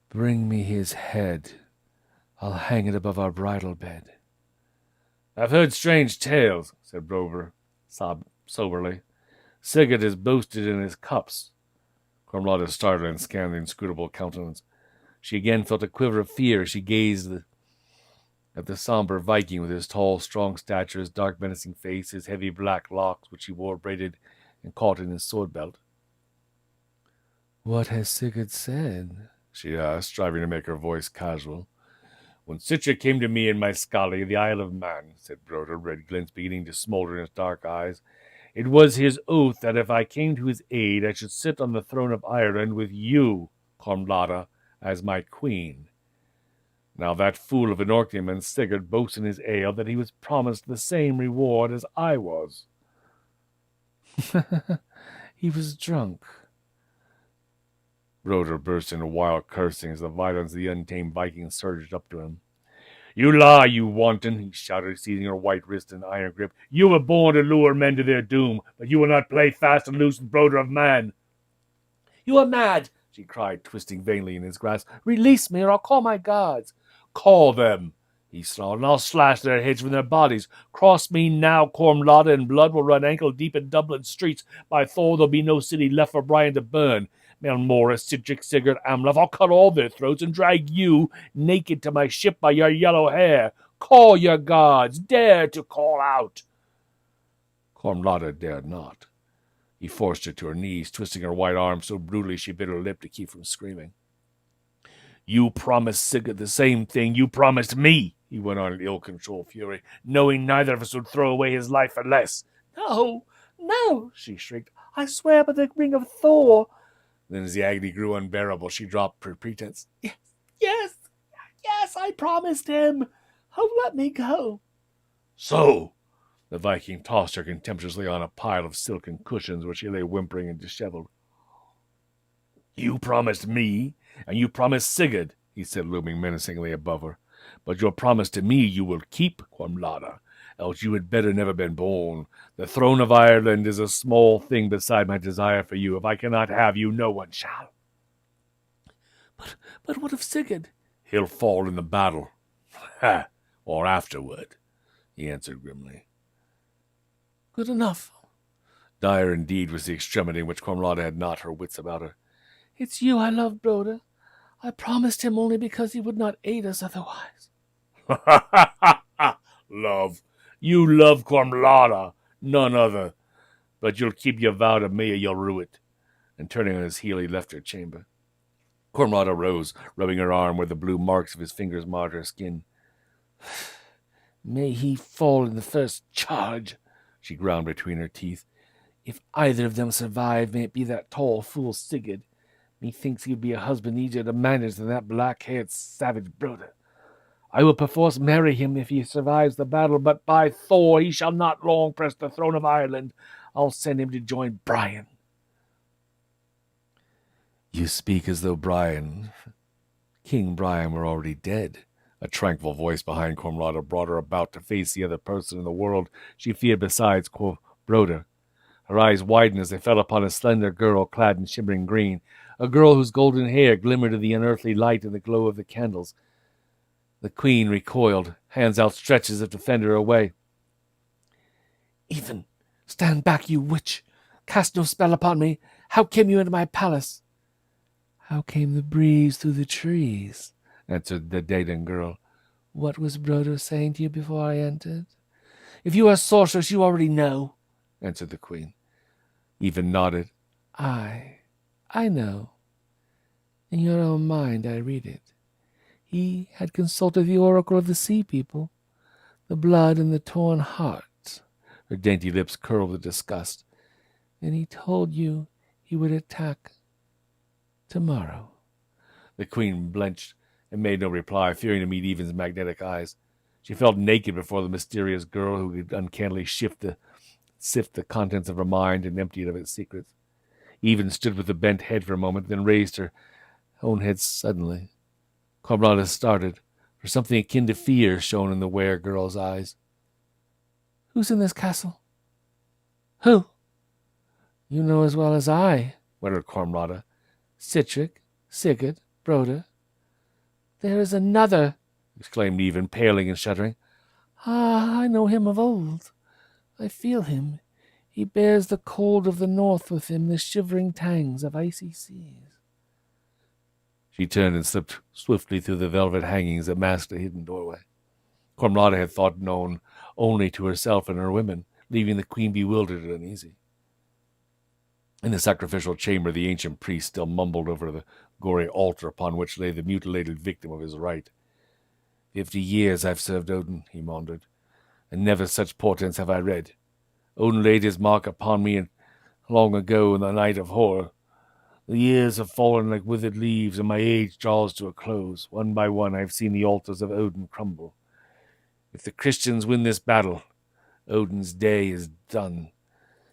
"Bring me his head. I'll hang it above our bridal bed." "I've heard strange tales," said Broder soberly. "Sigurd has boasted in his cups." Cormlada started and scanned the inscrutable countenance. She again felt a quiver of fear as she gazed at the somber Viking with his tall, strong stature, his dark, menacing face, his heavy black locks, which he wore braided and caught in his sword belt. "What has Sigurd said?" she asked, striving to make her voice casual. When Sitcha came to me in my scully, the Isle of Man, said Broder, red glints beginning to smolder in his dark eyes, it was his oath that if I came to his aid, I should sit on the throne of Ireland with you, Cormlada, as my queen. Now that fool of an Orkneyman Sigurd boasts in his ale that he was promised the same reward as I was. He was drunk. Broder burst into wild cursing as the violence of the untamed Vikings surged up to him. You lie, you wanton, he shouted, seizing her white wrist in an iron grip. You were born to lure men to their doom, but you will not play fast and loose with Broder of Man. You are mad, she cried, twisting vainly in his grasp. Release me, or I'll call my gods. Call them, he snarled, and I'll slash their heads from their bodies. Cross me now, Cormlada, and blood will run ankle-deep in Dublin streets. By Thor, there'll be no city left for Brian to burn. Melmora, Sidric, Sigurd, Amleth, I'll cut all their throats and drag you naked to my ship by your yellow hair. Call your gods, dare to call out. Cormlada dared not. He forced her to her knees, twisting her white arms so brutally she bit her lip to keep from screaming. You promised Sigurd the same thing you promised me, he went on in ill-controlled fury, knowing neither of us would throw away his life for less. No, no, she shrieked. I swear by the ring of Thor. Then as the agony grew unbearable, she dropped her pretense. Yes, I promised him. Oh, let me go. So, the Viking tossed her contemptuously on a pile of silken cushions where she lay whimpering and disheveled. You promised me, and you promised Sigurd, he said, looming menacingly above her. But your promise to me you will keep, Cormlada, else you had better never been born. The throne of Ireland is a small thing beside my desire for you. If I cannot have you, no one shall. But what of Sigurd? He'll fall in the battle. Ha! Or afterward, he answered grimly. Good enough. Dire indeed was the extremity in which Cormlada had not her wits about her. It's you I love, Broder. I promised him only because he would not aid us otherwise. Love. You love Cormlada, none other. But you'll keep your vow to me or you'll rue it. And turning on his heel, he left her chamber. Cormlada rose, rubbing her arm where the blue marks of his fingers marred her skin. May he fall in the first charge, she ground between her teeth. If either of them survive, may it be that tall fool Sigurd. Methinks he would be a husband easier to manage than that black-haired savage Broder. I will perforce marry him if he survives the battle, but by Thor he shall not long press the throne of Ireland. I'll send him to join Brian. You speak as though King Brian were already dead. A tranquil voice behind Cormlada brought her about to face the other person in the world she feared besides Broder. Her eyes widened as they fell upon a slender girl clad in shimmering green, a girl whose golden hair glimmered in the unearthly light in the glow of the candles. The queen recoiled, hands outstretched as if to fend her away. Even, stand back, you witch! Cast no spell upon me! How came you into my palace? How came the breeze through the trees? Answered the Daden girl. What was Broder saying to you before I entered? If you are a sorceress, you already know, answered the queen. Even nodded. I know. In your own mind I read it. He had consulted the oracle of the sea people, the blood and the torn heart. Her dainty lips curled with disgust. And he told you he would attack tomorrow. The queen blenched and made no reply, fearing to meet Even's magnetic eyes. She felt naked before the mysterious girl who could uncannily sift the contents of her mind and empty it of its secrets. Even stood with a bent head for a moment, then raised her own head suddenly. Cormlada started, for something akin to fear shone in the were-girl's eyes. Who's in this castle? Who? You know as well as I, muttered Cormlada. Citric, Sigurd, Broder. There is another, exclaimed Even, paling and shuddering. I know him of old. I feel him. He bears the cold of the north with him, the shivering tangs of icy seas. She turned and slipped swiftly through the velvet hangings that masked a hidden doorway. Cormlada had thought known only to herself and her women, leaving the queen bewildered and uneasy. In the sacrificial chamber, the ancient priest still mumbled over the gory altar upon which lay the mutilated victim of his rite. 50 years I've served Odin, he maundered, and never such portents have I read. Odin laid his mark upon me long ago in the night of horror. The years have fallen like withered leaves, and my age draws to a close. One by one I've seen the altars of Odin crumble. If the Christians win this battle, Odin's day is done.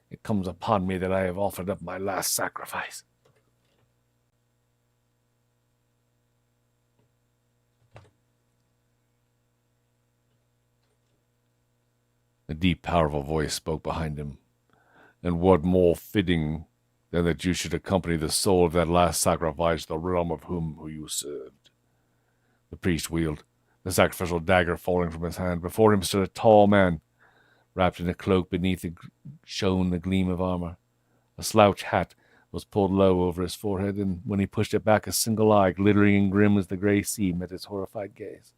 It comes upon me that I have offered up my last sacrifice. A deep, powerful voice spoke behind him. And what more fitting than that you should accompany the soul of that last sacrifice to the realm of who you served? The priest wheeled, the sacrificial dagger falling from his hand. Before him stood a tall man, wrapped in a cloak beneath shone the gleam of armor. A slouch hat was pulled low over his forehead, and when he pushed it back, a single eye, glittering and grim as the gray sea, met his horrified gaze.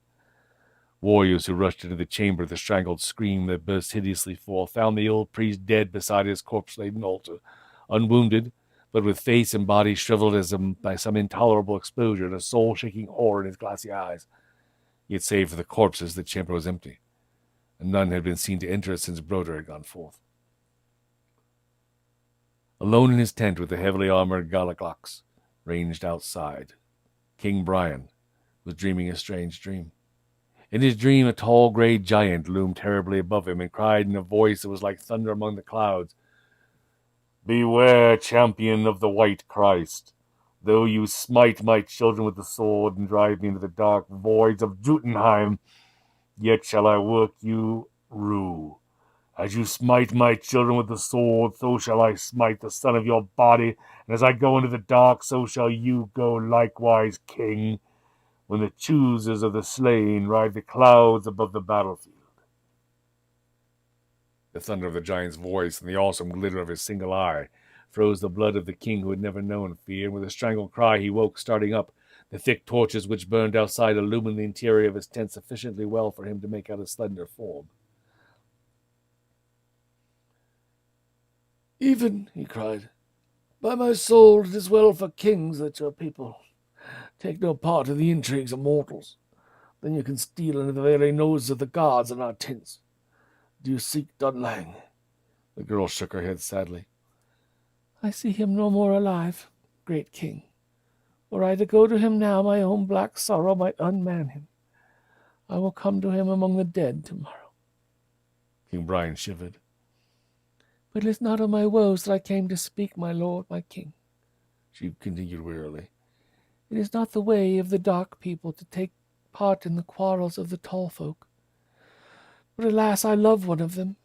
Warriors who rushed into the chamber, the strangled scream that burst hideously forth, found the old priest dead beside his corpse-laden altar, unwounded, but with face and body shriveled as by some intolerable exposure, and a soul-shaking horror in his glassy eyes. Yet save for the corpses, the chamber was empty, and none had been seen to enter it since Broder had gone forth. Alone in his tent with the heavily armored Galaglox ranged outside, King Brian was dreaming a strange dream. In his dream, a tall gray giant loomed terribly above him and cried in a voice that was like thunder among the clouds, "Beware, champion of the white Christ! Though you smite my children with the sword and drive me into the dark voids of Jotunheim, yet shall I work you rue. As you smite my children with the sword, so shall I smite the son of your body, and as I go into the dark, so shall you go likewise, king, when the choosers of the slain ride the clouds above the battlefield." The thunder of the giant's voice and the awesome glitter of his single eye froze the blood of the king who had never known fear, and with a strangled cry he woke, starting up. The thick torches which burned outside illumined the interior of his tent sufficiently well for him to make out a slender form. "Even," he cried, "by my soul, it is well for kings that your people take no part in the intrigues of mortals. Then you can steal into the very noses of the gods in our tents. Do you seek Dunlang?" The girl shook her head sadly. "I see him no more alive, great king. Were I to go to him now, my own black sorrow might unman him. I will come to him among the dead tomorrow." King Brian shivered. "But it is not of my woes that I came to speak, my lord, my king," she continued wearily. "It is not the way of the dark people to take part in the quarrels of the tall folk. But alas, I love one of them.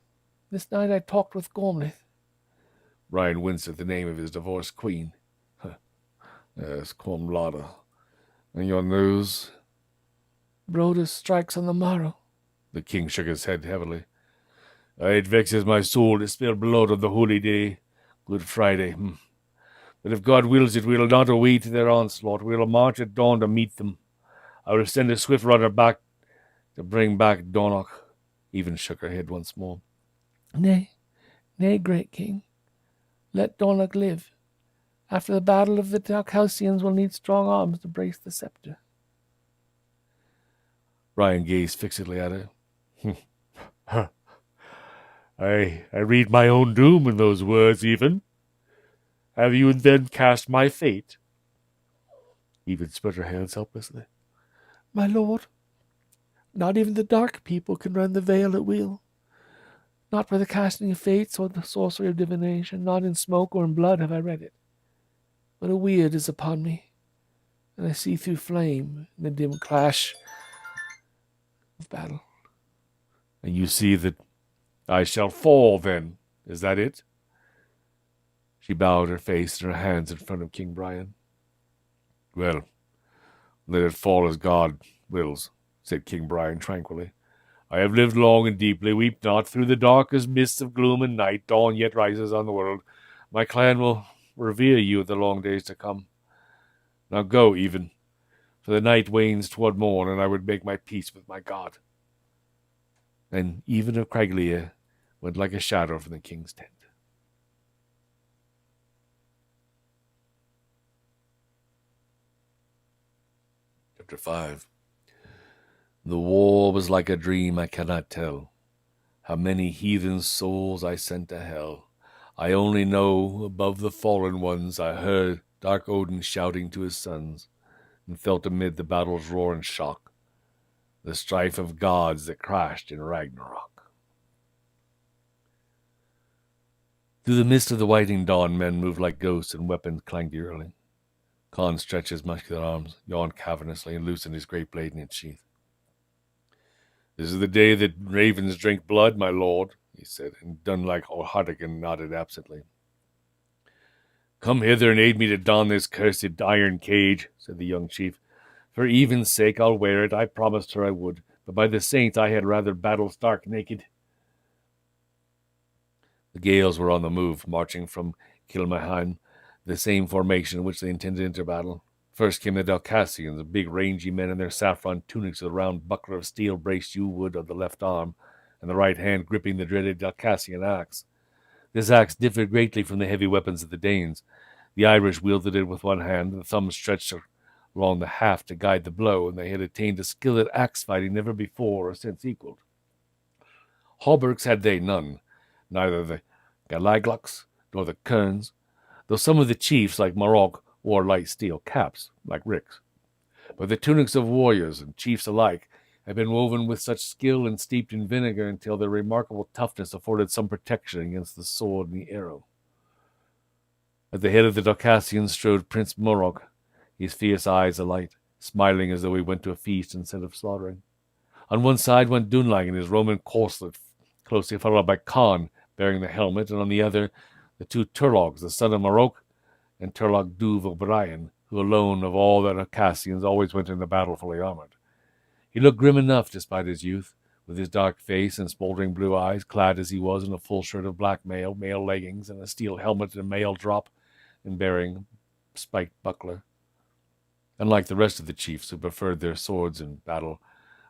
This night I talked with Gormlith." Brian winced at the name of his divorced queen. "Yes, Cormlada. And your news?" "Broder strikes on the morrow." The king shook his head heavily. "It vexes my soul to spill blood on the holy day, Good Friday. But if God wills it, we will not await their onslaught. We will march at dawn to meet them. I will send a swift runner back to bring back Donogh." Even shook her head once more. Nay, great king. Let Donogh live. After the battle of the Dalcalcians will need strong arms to brace the scepter." Brian gazed fixedly at her. I read my own doom in those words, Even. Have you then cast my fate?" Even spread her hands helplessly. "My lord, not even the dark people can rend the veil at will. Not by the casting of fates or the sorcery of divination, not in smoke or in blood have I read it. But a weird is upon me, and I see through flame in the dim clash of battle." "And you see that I shall fall, then? Is that it?" She bowed her face and her hands in front of King Brian. "Well, let it fall as God wills," said King Brian tranquilly. "I have lived long and deeply. Weep not. Through the darkest mists of gloom and night, dawn yet rises on the world. My clan will revere you in the long days to come. Now go, Even, for the night wanes toward morn, and I would make my peace with my God." And Even of Craiglia went like a shadow from the king's tent. Chapter 5. The war was like a dream I cannot tell. How many heathen souls I sent to hell. I only know, above the fallen ones, I heard dark Odin shouting to his sons, and felt amid the battle's roar and shock the strife of gods that crashed in Ragnarok. Through the mist of the whitening dawn, men moved like ghosts, and weapons clanged eerily. Conn stretched his muscular arms, yawned cavernously, and loosened his great blade in its sheath. "This is the day that ravens drink blood, my lord," he said, and Dunlach O'Hartigan nodded absently. "Come hither and aid me to don this cursed iron cage," said the young chief. "For Even's sake I'll wear it. I promised her I would, but by the saints I had rather battle stark naked." The Gaels were on the move, marching from Kilmaheim, the same formation in which they intended to enter battle. First came the Dalcassians, big rangy men in their saffron tunics with a round buckler of steel braced yew wood on the left arm, and the right hand gripping the dreaded Dalcassian axe. This axe differed greatly from the heavy weapons of the Danes. The Irish wielded it with one hand, the thumb stretched along the haft to guide the blow, and they had attained a skill at axe fighting never before or since equaled. Hauberks had they none, neither the Galaglocs nor the Kerns, though some of the chiefs, like Maroc, wore light steel caps, like ricks. But the tunics of warriors and chiefs alike had been woven with such skill and steeped in vinegar until their remarkable toughness afforded some protection against the sword and the arrow. At the head of the Dalcassians strode Prince Morog, his fierce eyes alight, smiling as though he went to a feast instead of slaughtering. On one side went Dunlach in his Roman corslet, closely followed by Conn, bearing the helmet, and on the other the two Turloghs, the son of Maroc, and Turlogh Dubh O'Brien, who alone of all the Dalcassians always went into battle fully armored. He looked grim enough despite his youth, with his dark face and smoldering blue eyes, clad as he was in a full shirt of black mail leggings, and a steel helmet and mail drop, and bearing a spiked buckler. Unlike the rest of the chiefs who preferred their swords in battle,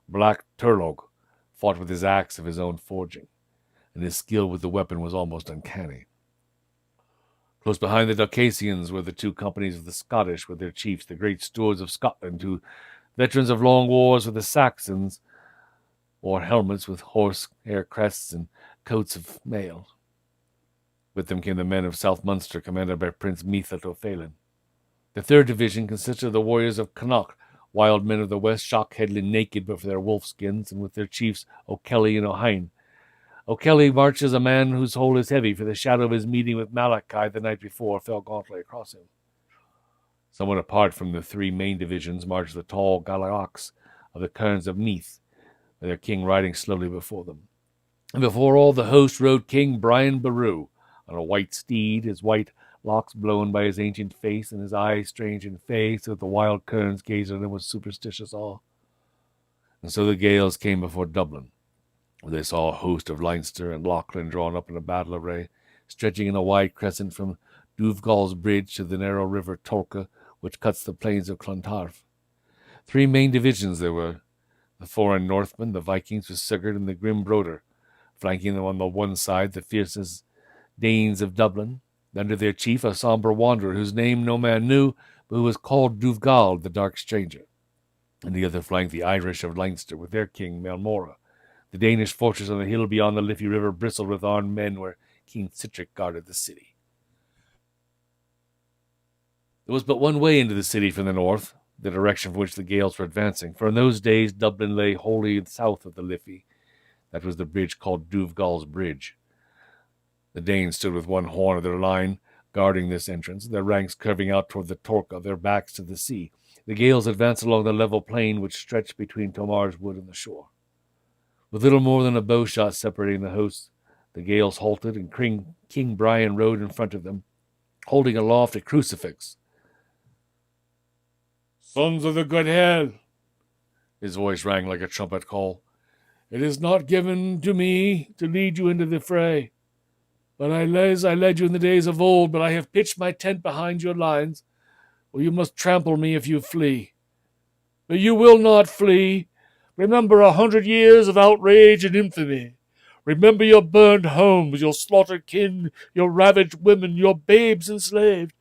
Black Turlogh fought with his axe of his own forging, and his skill with the weapon was almost uncanny. Close behind the Dalcassians were the two companies of the Scottish with their chiefs, the great stewards of Scotland, who, veterans of long wars with the Saxons, wore helmets with horsehair crests and coats of mail. With them came the men of South Munster, commanded by Prince Meathlet O'Phelin. The third division consisted of the warriors of Connacht, wild men of the west, shock-headed naked but for their wolf skins, and with their chiefs O'Kelly and O'Hine. O'Kelly marches a man whose soul is heavy, for the shadow of his meeting with Malachi the night before fell gauntly across him. Somewhat apart from the three main divisions marched the tall Galaox of the Kerns of Meath, with their king riding slowly before them. And before all the host rode King Brian Boru, on a white steed, his white locks blown by his ancient face, and his eyes strange and fey, so that the wild Kerns gazed at him with superstitious awe. And so the Gaels came before Dublin, where they saw a host of Leinster and Lochlan drawn up in a battle array, stretching in a wide crescent from Duvgaul's bridge to the narrow river Torca, which cuts the plains of Clontarf. Three main divisions there were: the foreign Northmen, the Vikings with Sigurd and the grim Broder, flanking them on the one side the fiercest Danes of Dublin, under their chief a sombre wanderer whose name no man knew, but who was called Duvgaul, the Dark Stranger. And the other flanked the Irish of Leinster with their king Maelmorra. The Danish fortress on the hill beyond the Liffey River bristled with armed men where King Sihtric guarded the city. There was but one way into the city from the north, the direction from which the Gaels were advancing, for in those days Dublin lay wholly south of the Liffey. That was the bridge called Duvgaul's Bridge. The Danes stood with one horn of their line, guarding this entrance, their ranks curving out toward the Torca, their backs to the sea. The Gaels advanced along the level plain which stretched between Tomar's wood and the shore. With little more than a bowshot separating the hosts, the Gaels halted, and King Brian rode in front of them, holding aloft a crucifix. "Sons of the good hell," his voice rang like a trumpet call, "it is not given to me to lead you into the fray. But I led you in the days of old, but I have pitched my tent behind your lines, or you must trample me if you flee. But you will not flee. Remember 100 years of outrage and infamy. Remember your burned homes, your slaughtered kin, your ravaged women, your babes enslaved.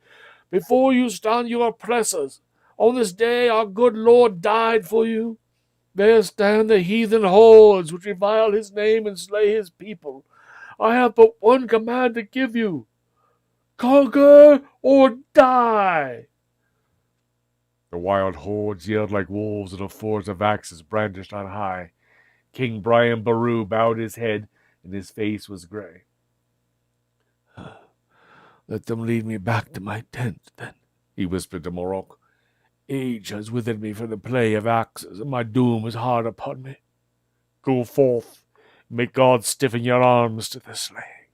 Before you stand your oppressors. On this day our good Lord died for you. There stand the heathen hordes which revile his name and slay his people. I have but one command to give you. Conquer or die!" The wild hordes yelled like wolves, and a force of axes brandished on high. King Brian Boru bowed his head, and his face was gray. "Let them lead me back to my tent, then," he whispered to Morok. "Age has withered me for the play of axes, and my doom is hard upon me. Go forth, make God stiffen your arms to the slaying."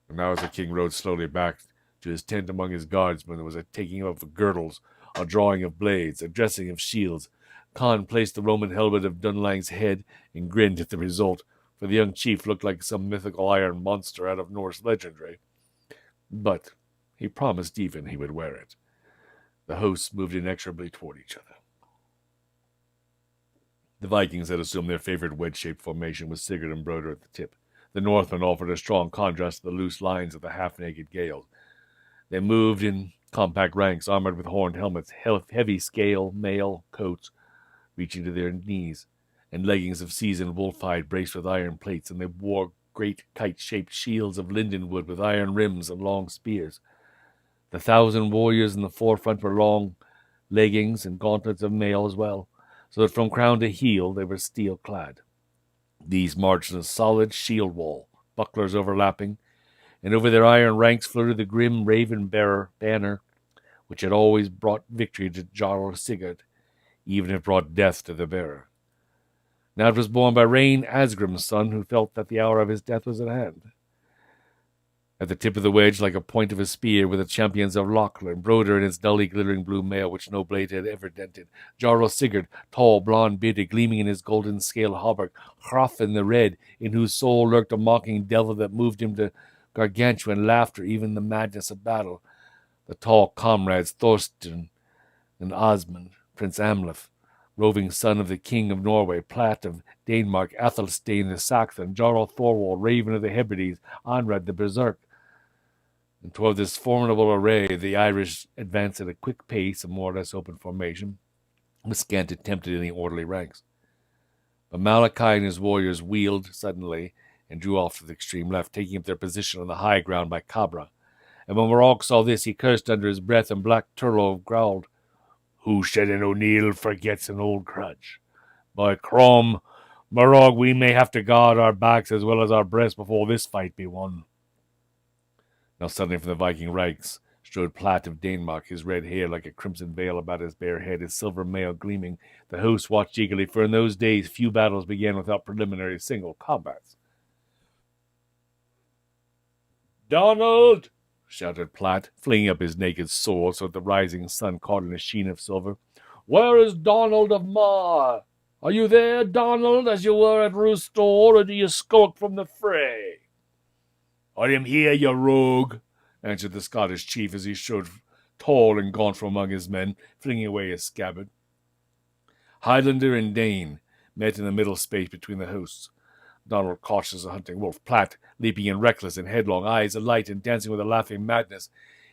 And now as the king rode slowly back to his tent among his guardsmen, there was a taking of the girdles, a drawing of blades, a dressing of shields. Conn placed the Roman helmet of Dunlang's head and grinned at the result, for the young chief looked like some mythical iron monster out of Norse legendary. But he promised even he would wear it. The hosts moved inexorably toward each other. The Vikings had assumed their favorite wedge-shaped formation with Sigurd and Broder at the tip. The Northmen offered a strong contrast to the loose lines of the half-naked Gaels. They moved in compact ranks, armored with horned helmets, heavy scale mail coats reaching to their knees, and leggings of seasoned wolf-hide braced with iron plates, and they wore great kite-shaped shields of linden wood with iron rims and long spears. The 1,000 warriors in the forefront were long leggings and gauntlets of mail as well, so that from crown to heel they were steel-clad. These marched in a solid shield wall, bucklers overlapping, and over their iron ranks floated the grim raven-bearer banner, which had always brought victory to Jarl Sigurd, even if brought death to the bearer. Now it was borne by Rain Asgrim's son, who felt that the hour of his death was at hand. At the tip of the wedge, like a point of a spear, were the champions of Lochlan, Broder in its dully glittering blue mail which no blade had ever dented, Jarl Sigurd, tall, blonde-bearded, gleaming in his golden scale hauberk, Hrothgar the Red, in whose soul lurked a mocking devil that moved him to gargantuan laughter, even the madness of battle, the tall comrades Thorstein and Osmond, Prince Amleth, roving son of the King of Norway, Platt of Danemark, Athelstane the Saxon, Jarl Thorwald, Raven of the Hebrides, Anrad the Berserk. And toward this formidable array the Irish advanced at a quick pace, in more or less open formation, with scant attempt at any orderly ranks. But Malachi and his warriors wheeled suddenly and drew off to the extreme left, taking up their position on the high ground by Cabra. And when Morag saw this, he cursed under his breath, and Black Turlogh growled, "Who said an O'Neill forgets an old crutch? By Crom, Morag, we may have to guard our backs as well as our breasts before this fight be won." Now suddenly from the Viking ranks strode Platt of Danemark, his red hair like a crimson veil about his bare head, his silver mail gleaming. The host watched eagerly, for in those days few battles began without preliminary single combats. "Donald!" shouted Platt, flinging up his naked sword so that the rising sun caught in a sheen of silver. "Where is Donald of Mar? Are you there, Donald, as you were at Roostor, or do you skulk from the fray?" "I am here, you rogue," answered the Scottish chief as he strode tall and gaunt from among his men, flinging away his scabbard. Highlander and Dane met in the middle space between the hosts. Donald cautious as a hunting wolf, Platt leaping in reckless and headlong, eyes alight and dancing with a laughing madness.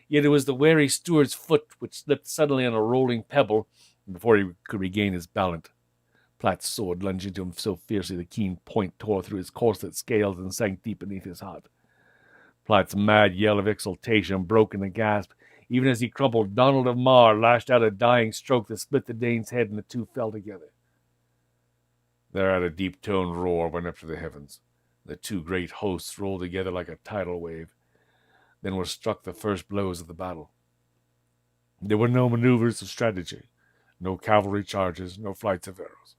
Yet it was the wary steward's foot which slipped suddenly on a rolling pebble, and before he could regain his balance, Platt's sword lunged into him so fiercely the keen point tore through his corselet scales and sank deep beneath his heart. Platt's mad yell of exultation broke in a gasp. Even as he crumpled, Donald of Mar lashed out a dying stroke that split the Dane's head, and the two fell together. Thereat a deep-toned roar went up to the heavens. The two great hosts rolled together like a tidal wave. Then were struck the first blows of the battle. There were no maneuvers of strategy, no cavalry charges, no flights of arrows.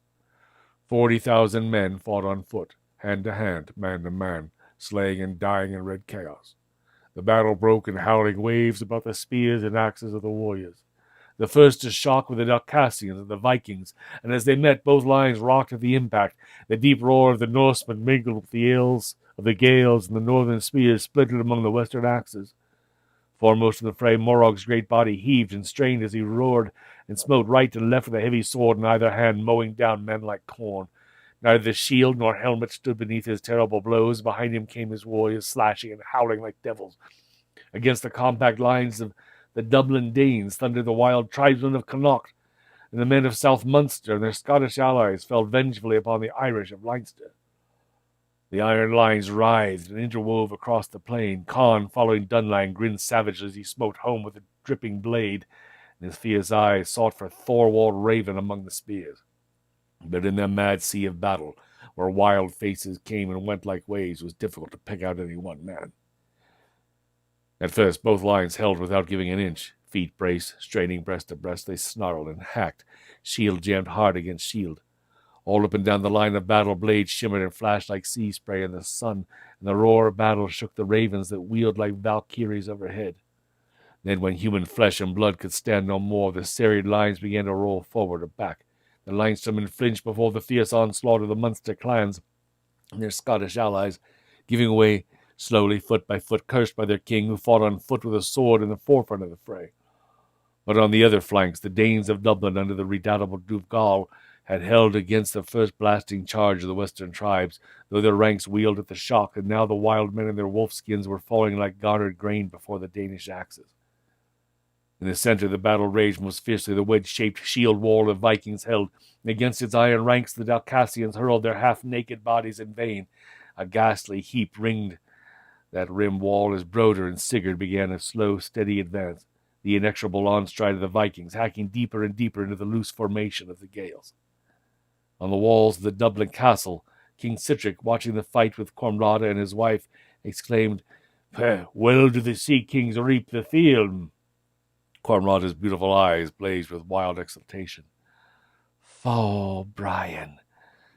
40,000 men fought on foot, hand to hand, man to man, slaying and dying in red chaos. The battle broke in howling waves about the spears and axes of the warriors. The first to shock were the Outcastians and the Vikings, and as they met, both lines rocked at the impact. The deep roar of the Norsemen mingled with the yells of the Gaels, and the northern spears splintered among the western axes. Foremost in the fray, Morog's great body heaved and strained as he roared and smote right and left with a heavy sword in either hand, mowing down men like corn. Neither the shield nor helmet stood beneath his terrible blows. Behind him came his warriors, slashing and howling like devils. Against the compact lines of the Dublin Danes thundered the wild tribesmen of Connaught. and the men of South Munster and their Scottish allies fell vengefully upon the Irish of Leinster. The iron lines writhed and interwove across the plain. Conn, following Dunlang, grinned savagely as he smote home with a dripping blade, and his fierce eyes sought for Thorwald Raven among the spears. But in that mad sea of battle, where wild faces came and went like waves, it was difficult to pick out any one man. At first, both lines held without giving an inch. Feet braced, straining breast to breast, they snarled and hacked, shield jammed hard against shield. All up and down the line of battle, blades shimmered and flashed like sea spray in the sun, and the roar of battle shook the ravens that wheeled like valkyries overhead. Then, when human flesh and blood could stand no more, the serried lines began to roll forward or back. The Leinstermen flinched before the fierce onslaught of the Munster clans and their Scottish allies, giving way slowly, foot by foot, cursed by their king, who fought on foot with a sword in the forefront of the fray. But on the other flanks, the Danes of Dublin, under the redoubtable Duvgaul, had held against the first blasting charge of the western tribes, though their ranks wheeled at the shock, and now the wild men in their wolfskins were falling like garnered grain before the Danish axes. In the center, the battle raged most fiercely. The wedge-shaped shield wall the Vikings held, and against its iron ranks the Dalcassians hurled their half-naked bodies in vain. A ghastly heap ringed that rim wall as Broder and Sigurd began a slow, steady advance, the inexorable onstride of the Vikings, hacking deeper and deeper into the loose formation of the Gaels. On the walls of the Dublin castle, King Sitric, watching the fight with Cormrada and his wife, exclaimed, "Well do the Sea Kings reap the field." Cormrada's beautiful eyes blazed with wild exultation. "Fall, Brian,"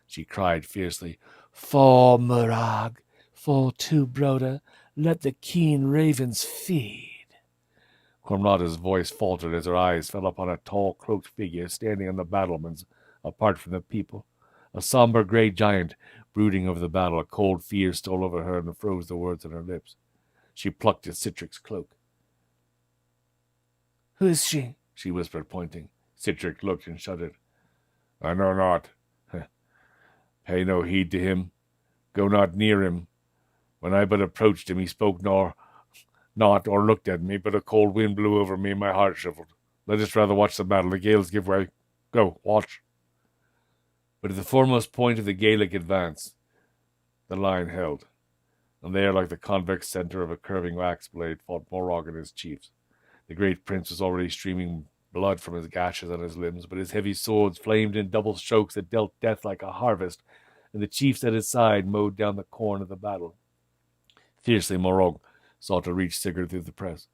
she cried fiercely. "Fall, Murag. Fall too, Broda. Let the keen ravens feed." Cormrada's voice faltered as her eyes fell upon a tall, cloaked figure standing on the battlements, apart from the people. A somber grey giant, brooding over the battle. A cold fear stole over her and froze the words on her lips. She plucked at Sitric's cloak. "Who is she?" she whispered, pointing. Sitric looked and shuddered. "I know not. Pay no heed to him. Go not near him. When I but approached him, he spoke not or looked at me, but a cold wind blew over me and my heart shivered. Let us rather watch the battle. The Gaels give way. Go, watch." But at the foremost point of the Gaelic advance, the line held, and there, like the convex center of a curving axe blade, fought Morag and his chiefs. The great prince was already streaming blood from his gashes on his limbs, but his heavy swords flamed in double strokes that dealt death like a harvest, and the chiefs at his side mowed down the corn of the battle. Fiercely Morag sought to reach Sigurd through the press.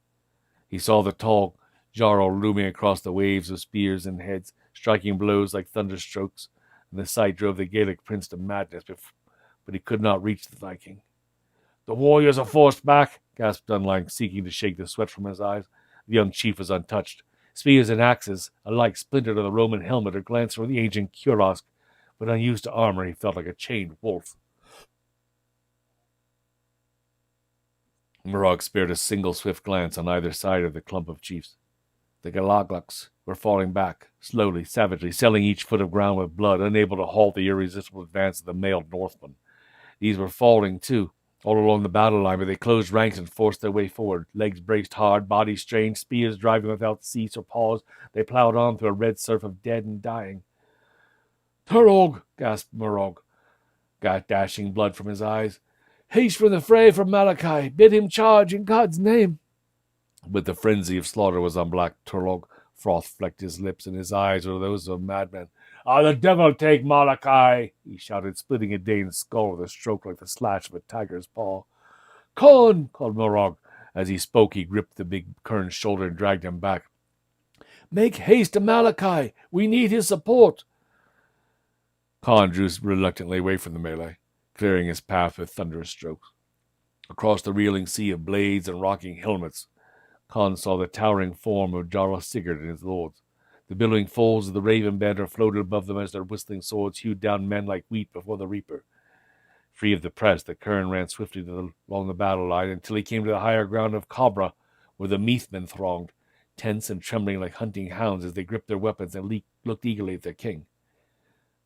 He saw the tall Jarl looming across the waves of spears and heads, striking blows like thunderstrokes, and the sight drove the Gaelic prince to madness, but he could not reach the Viking. "The warriors are forced back," gasped Dunlang, seeking to shake the sweat from his eyes. The young chief was untouched. Spears and axes alike splintered on the Roman helmet or glanced from the ancient cuirass, but unused to armor, he felt like a chained wolf. Morag spared a single swift glance on either side of the clump of chiefs. The Galaglaks were falling back, slowly, savagely, selling each foot of ground with blood, unable to halt the irresistible advance of the mailed Northmen. These were falling, too, all along the battle line, but they closed ranks and forced their way forward. Legs braced hard, bodies strained, spears driving without cease or pause, they ploughed on through a red surf of dead and dying. "Turlogh!" gasped Morag, dashing blood from his eyes. "Haste from the fray from Malachi! Bid him charge in God's name!" But the frenzy of slaughter was on Black Turlogh. Froth flecked his lips, and his eyes were those of a madman. "The devil take Malachi!" he shouted, splitting a Dane's skull with a stroke like the slash of a tiger's paw. "Conn!" called Morag. As he spoke, he gripped the big Kern's shoulder and dragged him back. "Make haste to Malachi! We need his support!" Conn drew reluctantly away from the melee, clearing his path with thunderous strokes. Across the reeling sea of blades and rocking helmets, Conn saw the towering form of Jarl Sigurd and his lords. The billowing folds of the raven banner floated above them as their whistling swords hewed down men like wheat before the reaper. Free of the press, the Kern ran swiftly along the battle line until he came to the higher ground of Cobra, where the Meathmen thronged, tense and trembling like hunting hounds as they gripped their weapons and looked eagerly at their king.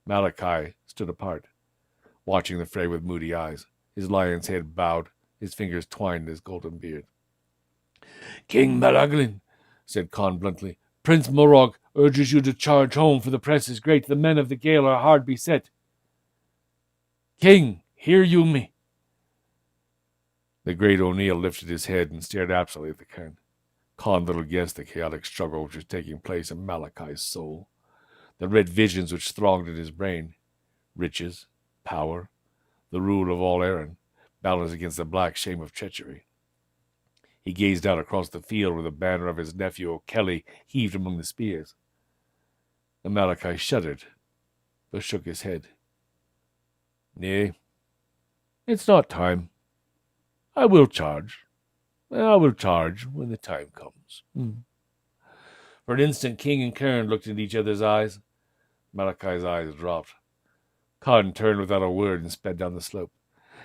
Malachi stood apart, watching the fray with moody eyes, his lion's head bowed, his fingers twined in his golden beard. "King Malaglin," said Conn bluntly, Prince Morog urges you to charge home, for the press is great. The men of the Gael are hard beset. King, hear you me? The great O'Neill lifted his head and stared absently at the Cairn. Conn little guessed the chaotic struggle which was taking place in Malachai's soul, the red visions which thronged in his brain. Riches, power, the rule of all Erin, balanced against the black shame of treachery. He gazed out across the field where the banner of his nephew O'Kelly heaved among the spears. The Malachai shuddered, but shook his head. Nay, it's not time. I will charge. I will charge when the time comes. For an instant, King and Cairn looked into each other's eyes. Malachai's eyes dropped. Conn turned without a word and sped down the slope.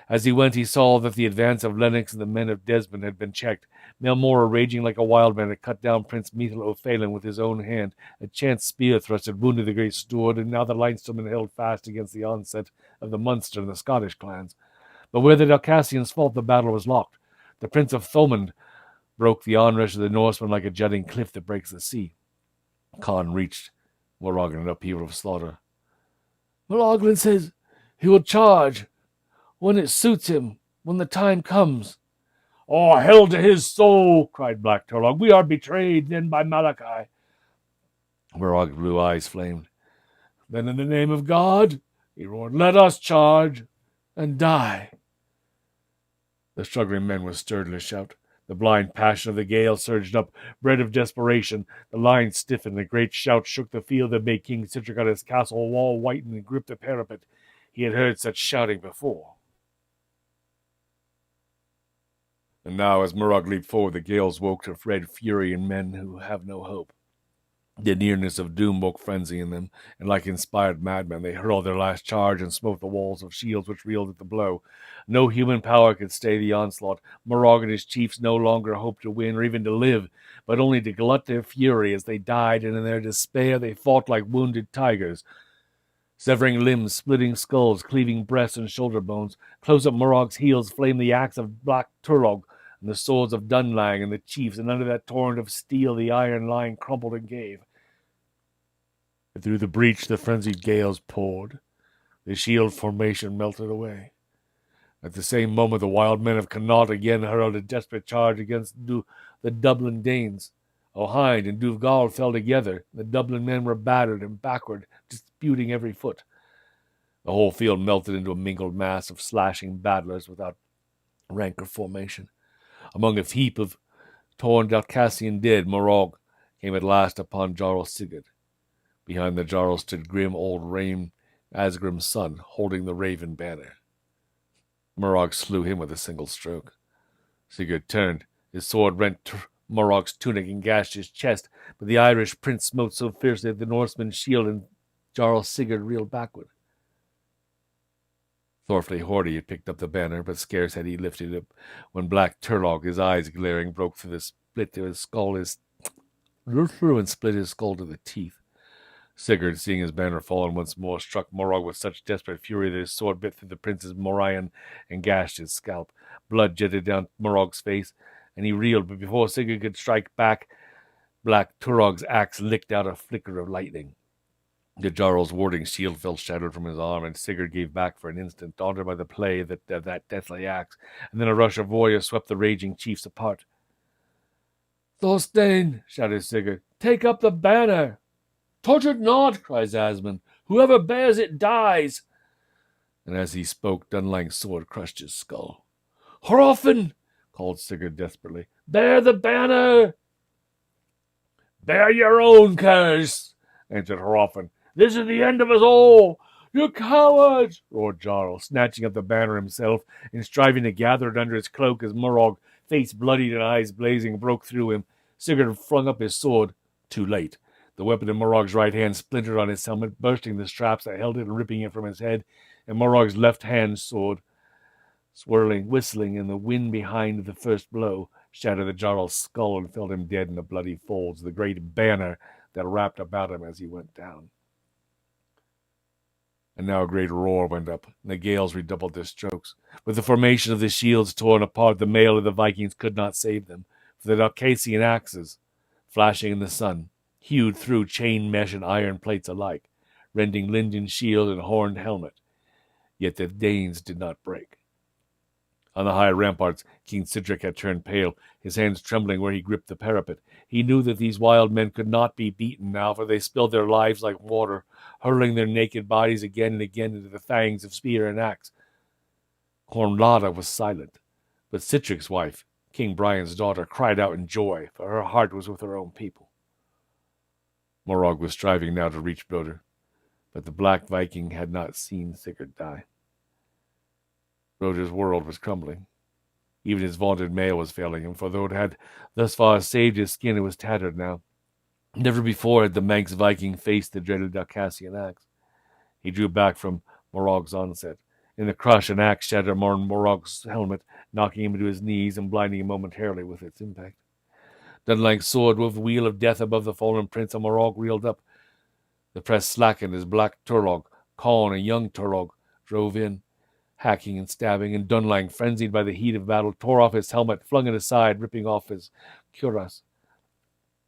As he went, he saw that the advance of Lennox and the men of Desmond had been checked. Melmora, raging like a wild man, had cut down Prince Methil O'Phelan with his own hand. A chance spear thrust had wounded the great steward, and now the Leinstermen held fast against the onset of the Munster and the Scottish clans. But where the Dalcassians fought, the battle was locked. The Prince of Thomond broke the onrush of the Norsemen like a jutting cliff that breaks the sea. Conn reached Morag in an upheaval of slaughter. Moroglan says he will charge when it suits him, when the time comes. Oh, hell to his soul, cried Black Turlogh. We are betrayed then by Malachai. Morag's blue eyes flamed. Then in the name of God, he roared, let us charge and die. The struggling men were stirred in a shout. The blind passion of the Gael surged up, bred of desperation. The line stiffened, a great shout shook the field that made King Citricatta's castle wall whiten and grip the parapet. He had heard such shouting before. And now, as Morag leaped forward, the Gaels woke to red fury in men who have no hope. The nearness of doom woke frenzy in them, and like inspired madmen, they hurled their last charge and smote the walls of shields which reeled at the blow. No human power could stay the onslaught. Morag and his chiefs no longer hoped to win or even to live, but only to glut their fury as they died, and in their despair they fought like wounded tigers, severing limbs, splitting skulls, cleaving breasts and shoulder bones. Close at Morag's heels flamed the axe of Black Turlogh and the swords of Dunlang and the chiefs, and under that torrent of steel the iron line crumpled and gave. And through the breach the frenzied Gaels poured. The shield formation melted away. At the same moment the wild men of Connaught again hurled a desperate charge against the Dublin Danes. O'Hind and Duvgaul fell together. The Dublin men were battered and backward, disputing every foot. The whole field melted into a mingled mass of slashing battlers without rank or formation. Among a heap of torn Dalcassian dead, Morag came at last upon Jarl Sigurd. Behind the Jarl stood grim old Rain Asgrim's son, holding the raven banner. Morag slew him with a single stroke. Sigurd turned. His sword rent Morag's tunic and gashed his chest, but the Irish prince smote so fiercely that the Norseman's shield and Jarl Sigurd reeled backward. Thorfleigh Hordy had picked up the banner, but scarce had he lifted it when Black Turlogh, his eyes glaring, broke through the split to his skull, and split his skull to the teeth. Sigurd, seeing his banner fallen once more, struck Morag with such desperate fury that his sword bit through the prince's morion and gashed his scalp. Blood jetted down Morag's face, and he reeled, but before Sigurd could strike back, Black Turlogh's axe licked out a flicker of lightning. The Jarl's warding shield fell shattered from his arm, and Sigurd gave back for an instant, daunted by the play of that deathly axe, and then a rush of warriors swept the raging chiefs apart. Thorstein, shouted Sigurd, take up the banner! Touch it not, cries Asmund. Whoever bears it dies. And as he spoke, Dunlang's sword crushed his skull. Hroffen, called Sigurd desperately, bear the banner! Bear your own curse, answered Hroffen. This is the end of us all. You cowards, roared Jarl, snatching up the banner himself and striving to gather it under his cloak as Morag, face bloodied and eyes blazing, broke through him. Sigurd flung up his sword. Too late. The weapon in Morag's right hand splintered on his helmet, bursting the straps that held it and ripping it from his head, and Morag's left hand sword, whistling in the wind behind the first blow, shattered the Jarl's skull and felled him dead in the bloody folds of the great banner that wrapped about him as he went down. And now a great roar went up, and the Gaels redoubled their strokes. With the formation of the shields torn apart, the mail of the Vikings could not save them, for the Dalcassian axes, flashing in the sun, hewed through chain mesh and iron plates alike, rending linden shield and horned helmet. Yet the Danes did not break. On the high ramparts, King Sidric had turned pale, his hands trembling where he gripped the parapet. He knew that these wild men could not be beaten now, for they spilled their lives like water, hurling their naked bodies again and again into the fangs of spear and axe. Cornlada was silent, but Sidric's wife, King Brian's daughter, cried out in joy, for her heart was with her own people. Morog was striving now to reach Broder, but the black Viking had not seen Sigurd die. Broder's world was crumbling. Even his vaunted mail was failing him, for though it had thus far saved his skin, it was tattered now. Never before had the Manx Viking faced the dreaded Alcassian axe. He drew back from Morog's onset. In the crush, an axe shattered Morog's helmet, knocking him to his knees and blinding him momentarily with its impact. Dunlang's sword wove the wheel of death above the fallen prince, and Morog reeled up. The press slackened as Black Turlogh, Conn, and young Turlogh drove in, hacking and stabbing, and Dunlang, frenzied by the heat of battle, tore off his helmet, flung it aside, ripping off his cuirass.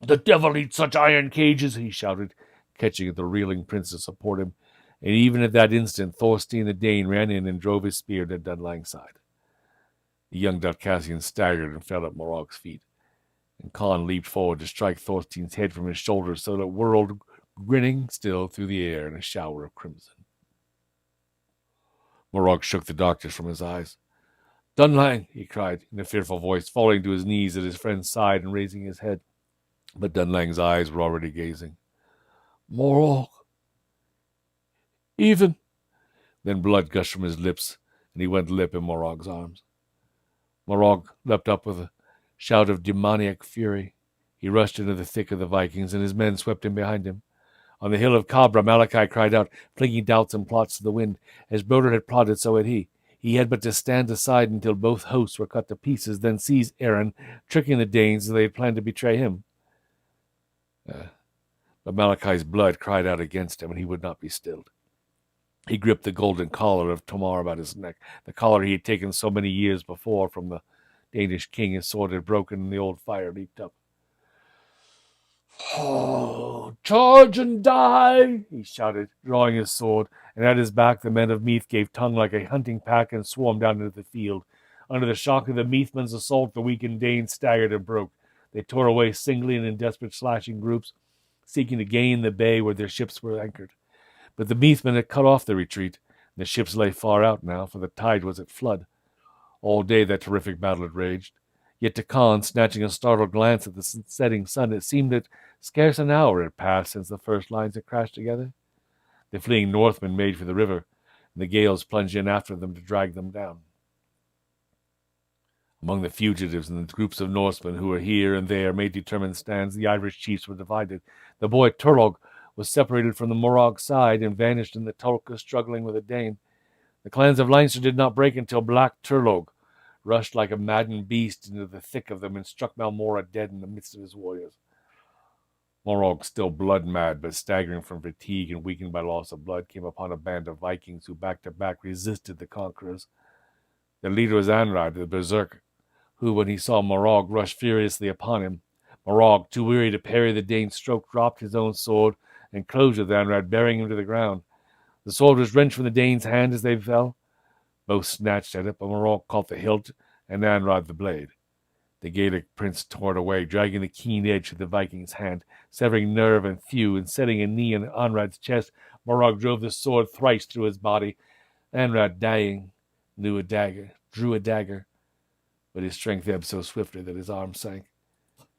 "The devil eat such iron cages!" he shouted, catching at the reeling prince to support him. And even at that instant, Thorstein the Dane ran in and drove his spear to Dunlang's side. The young Dalcassian staggered and fell at Morog's feet, and Conn leaped forward to strike Thorstein's head from his shoulders, so that it whirled, grinning still, through the air in a shower of crimson. Morog shook the darkness from his eyes. "Dunlang!" he cried in a fearful voice, falling to his knees at his friend's side and raising his head. But Dunlang's eyes were already gazing. "Morog! Even!" Then blood gushed from his lips, and he went limp in Morog's arms. Morog leapt up with a shout of demoniac fury. He rushed into the thick of the Vikings, and his men swept in behind him. On the hill of Cabra, Malachi cried out, flinging doubts and plots to the wind. As Broder had plotted, so had he. He had but to stand aside until both hosts were cut to pieces, then seize Aaron, tricking the Danes as they had planned to betray him. But Malachi's blood cried out against him, and he would not be stilled. He gripped the golden collar of Tamar about his neck, the collar he had taken so many years before from the Danish king. His sword had broken, and the old fire leaped up. "Oh, charge and die!" he shouted, drawing his sword, and at his back the men of Meath gave tongue like a hunting pack and swarmed down into the field. Under the shock of the Meathmen's assault, the weakened Danes staggered and broke. They tore away singly and in desperate slashing groups, seeking to gain the bay where their ships were anchored. But the Meathmen had cut off the retreat, and the ships lay far out now, for the tide was at flood. All day that terrific battle had raged. Yet to Conn, snatching a startled glance at the setting sun, it seemed that scarce an hour had passed since the first lines had crashed together. The fleeing Northmen made for the river, and the gales plunged in after them to drag them down. Among the fugitives and the groups of Norsemen who were here and there made determined stands, the Irish chiefs were divided. The boy Turlogh was separated from the Morog side and vanished in the Tulka, struggling with a Dane. The clans of Leinster did not break until Black Turlogh rushed like a maddened beast into the thick of them and struck Malmora dead in the midst of his warriors. Morog, still blood-mad but staggering from fatigue and weakened by loss of blood, came upon a band of Vikings who back-to-back resisted the conquerors. Their leader was Anrad, the berserker, who, when he saw Morog, rushed furiously upon him. Morog, too weary to parry the Dane's stroke, dropped his own sword and closed with Anrad, bearing him to the ground. The sword was wrenched from the Dane's hand as they fell. Both snatched at it, but Morog caught the hilt and Anrad the blade. The Gaelic prince tore it away, dragging the keen edge through the Viking's hand, severing nerve and thew, and setting a knee in Anrad's chest. Morog drove the sword thrice through his body. Anrad, dying, drew a dagger, but his strength ebbed so swiftly that his arm sank.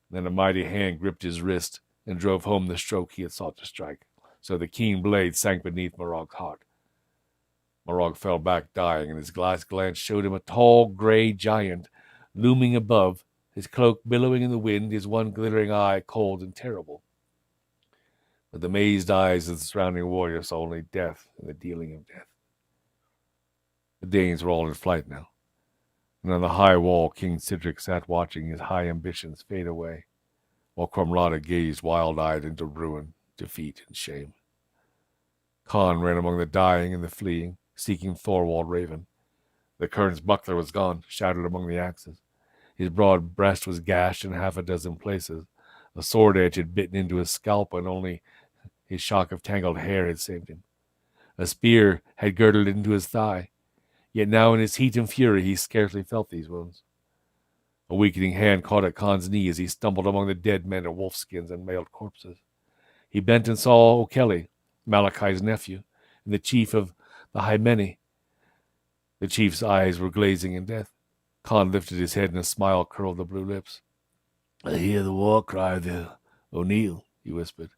Then a mighty hand gripped his wrist and drove home the stroke he had sought to strike, so the keen blade sank beneath Morog's heart. Morog fell back dying, and his glass glance showed him a tall, grey giant looming above, his cloak billowing in the wind, his one glittering eye cold and terrible. But the mazed eyes of the surrounding warriors saw only death and the dealing of death. The Danes were all in flight now, and on the high wall King Sidric sat watching his high ambitions fade away, while Cormlada gazed wild-eyed into ruin, defeat, and shame. Conn ran among the dying and the fleeing, seeking Thorwald Raven. The Kern's buckler was gone, shattered among the axes. His broad breast was gashed in half a dozen places. A sword edge had bitten into his scalp, and only his shock of tangled hair had saved him. A spear had girdled into his thigh, yet now in his heat and fury he scarcely felt these wounds. A weakening hand caught at Conn's knee as he stumbled among the dead men and wolfskins and mailed corpses. He bent and saw O'Kelly, Malachi's nephew, and the chief of the Hymeni. The chief's eyes were glazing in death. Conn lifted his head and a smile curled the blue lips. "I hear the war cry of the O'Neill," he whispered.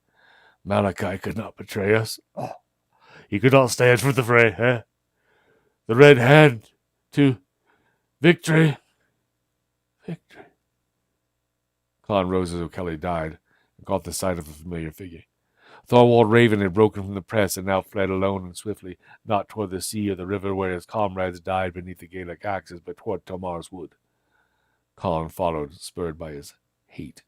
"Malachi could not betray us. Oh, he could not stand for the fray, eh? The red hand to victory. Victory." Conn rose as O'Kelly died and caught the sight of a familiar figure. Thorwald Raven had broken from the press and now fled alone and swiftly, not toward the sea or the river where his comrades died beneath the Gaelic axes, but toward Tomar's wood. Conn followed, spurred by his hate.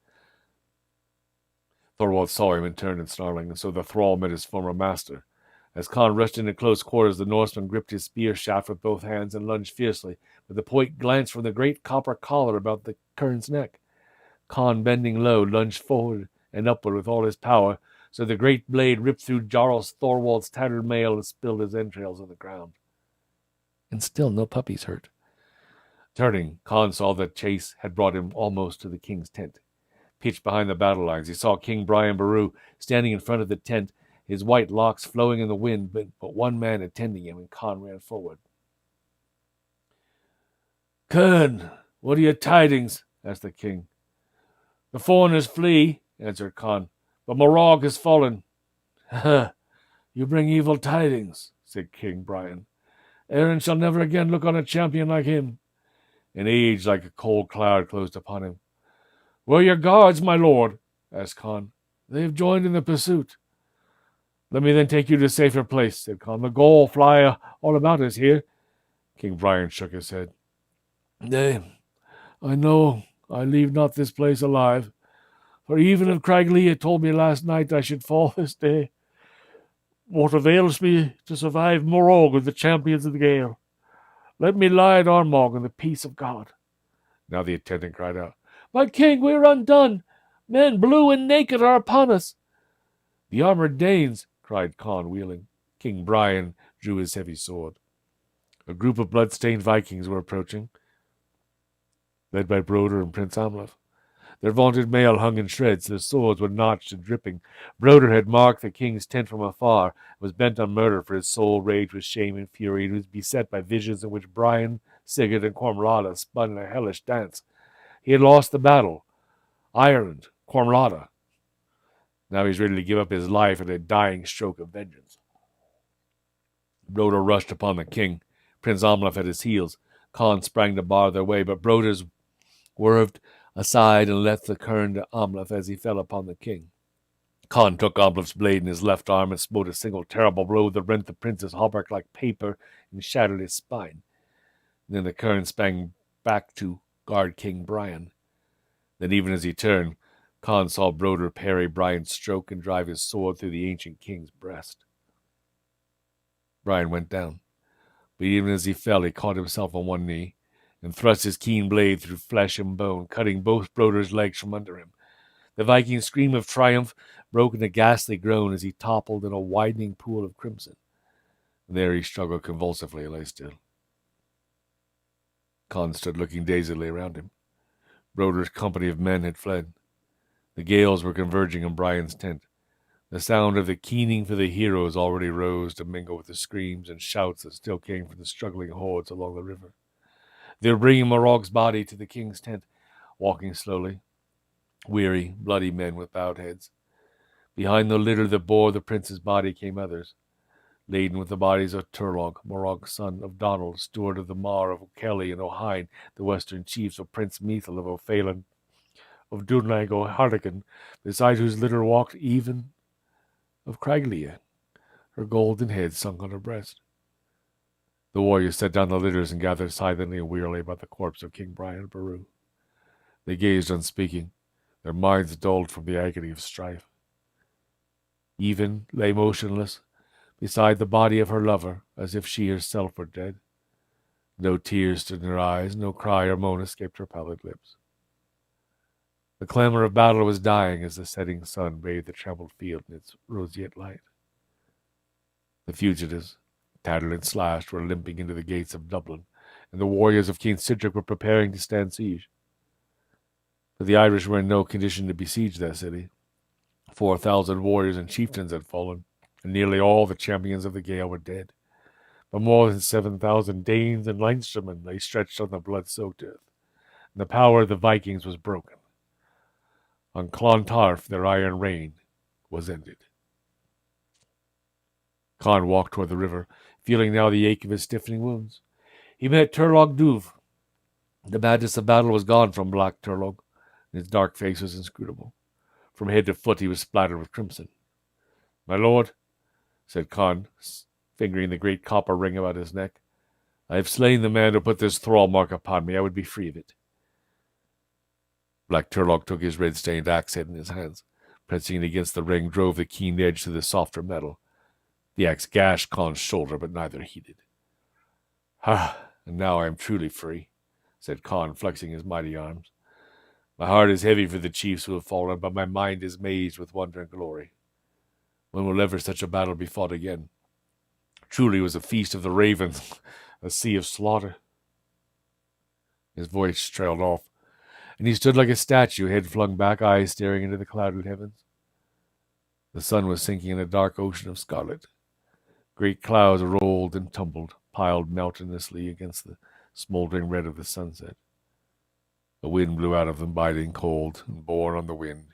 Thorwald saw him and turned and snarling, and so the thrall met his former master. As Conn rushed into close quarters, the Norseman gripped his spear shaft with both hands and lunged fiercely, but the point glanced from the great copper collar about the kern's neck. Conn, bending low, lunged forward and upward with all his power, so the great blade ripped through Jarl Thorwald's tattered mail and spilled his entrails on the ground. And still no puppies hurt. Turning, Conn saw that chase had brought him almost to the king's tent. Pitched behind the battle lines, he saw King Brian Boru standing in front of the tent, his white locks flowing in the wind, but one man attending him, and Conn ran forward. "Kern, what are your tidings?" asked the king. "The foreigners flee," answered Conn, "but Morag has fallen." "You bring evil tidings," said King Brian. "Erin shall never again look on a champion like him." An age like a cold cloud closed upon him. "Where are your guards, my lord?" asked Conn. "They have joined in the pursuit." "Let me then take you to a safer place," said Conn. "The Gaul fly all about us here." King Brian shook his head. "Nay, I know I leave not this place alive, for even if Craiglee had told me last night I should fall this day, what avails me to survive Morog with the champions of the Gael? Let me lie at Armagh in the peace of God." Now the attendant cried out, "My king, we are undone! Men blue and naked are upon us!" "The armored Danes!" cried Conn, wheeling. King Brian drew his heavy sword. A group of blood-stained Vikings were approaching, led by Broder and Prince Amleth. Their vaunted mail hung in shreds, their swords were notched and dripping. Broder had marked the king's tent from afar, and was bent on murder, for his soul raged with shame and fury, and was beset by visions in which Brian, Sigurd, and Cormlada spun in a hellish dance. He had lost the battle. Ireland, Cormlada. Now he's ready to give up his life in a dying stroke of vengeance. Broder rushed upon the king, Prince Amleth at his heels. Conn sprang to bar their way, but Broder swerved aside and left the kern to Amleth as he fell upon the king. Conn took Amleth's blade in his left arm and smote a single terrible blow that rent the prince's hauberk like paper and shattered his spine. Then the kern sprang back to guard King Brian. Then even as he turned, Conn saw Broder parry Brian's stroke and drive his sword through the ancient king's breast. Brian went down, but even as he fell, he caught himself on one knee and thrust his keen blade through flesh and bone, cutting both Broder's legs from under him. The Viking's scream of triumph broke in a ghastly groan as he toppled in a widening pool of crimson. And there he struggled convulsively and lay still. Conn stood looking dazedly around him. Broder's company of men had fled. The Gaels were converging on Brian's tent. The sound of the keening for the heroes already rose to mingle with the screams and shouts that still came from the struggling hordes along the river. They were bringing Morog's body to the king's tent, walking slowly, weary, bloody men with bowed heads. Behind the litter that bore the prince's body came others, laden with the bodies of Turlogh, Morog's son, of Donald, steward of the Mar, of O'Kelly and O'Hine, the western chiefs, of Prince Methil, of O'Phelan, of Dunlag O'Hartigan, beside whose litter walked even of Craiglee, her golden head sunk on her breast. The warriors set down the litters and gathered silently and wearily about the corpse of King Brian Boru. They gazed unspeaking, their minds dulled from the agony of strife. Even lay motionless beside the body of her lover, as if she herself were dead. No tears stood in her eyes, no cry or moan escaped her pallid lips. The clamor of battle was dying as the setting sun bathed the trampled field in its roseate light. The fugitives, tattered and slashed, were limping into the gates of Dublin, and the warriors of King Sidric were preparing to stand siege. But the Irish were in no condition to besiege that city. 4,000 warriors and chieftains had fallen, and nearly all the champions of the Gael were dead. But more than 7,000 Danes and Leinstermen lay stretched on the blood-soaked earth, and the power of the Vikings was broken. On Clontarf, their iron reign was ended. Conn walked toward the river, feeling now the ache of his stiffening wounds. He met Turlogh Dubh. The madness of battle was gone from Black Turlogh, and his dark face was inscrutable. From head to foot he was splattered with crimson. "My lord," said Conn, fingering the great copper ring about his neck, "I have slain the man who put this thrall mark upon me. I would be free of it." Black Turlogh took his red-stained axe head in his hands. Pressing it against the ring, drove the keen edge to the softer metal. The axe gashed Conn's shoulder, but neither heeded. "Ah, and now I am truly free," said Conn, flexing his mighty arms. "My heart is heavy for the chiefs who have fallen, but my mind is mazed with wonder and glory. When will ever such a battle be fought again? Truly was a feast of the ravens, a sea of slaughter." His voice trailed off, and he stood like a statue, head flung back, eyes staring into the clouded heavens. The sun was sinking in a dark ocean of scarlet. Great clouds rolled and tumbled, piled mountainously against the smoldering red of the sunset. The wind blew out of them, biting cold, and borne on the wind,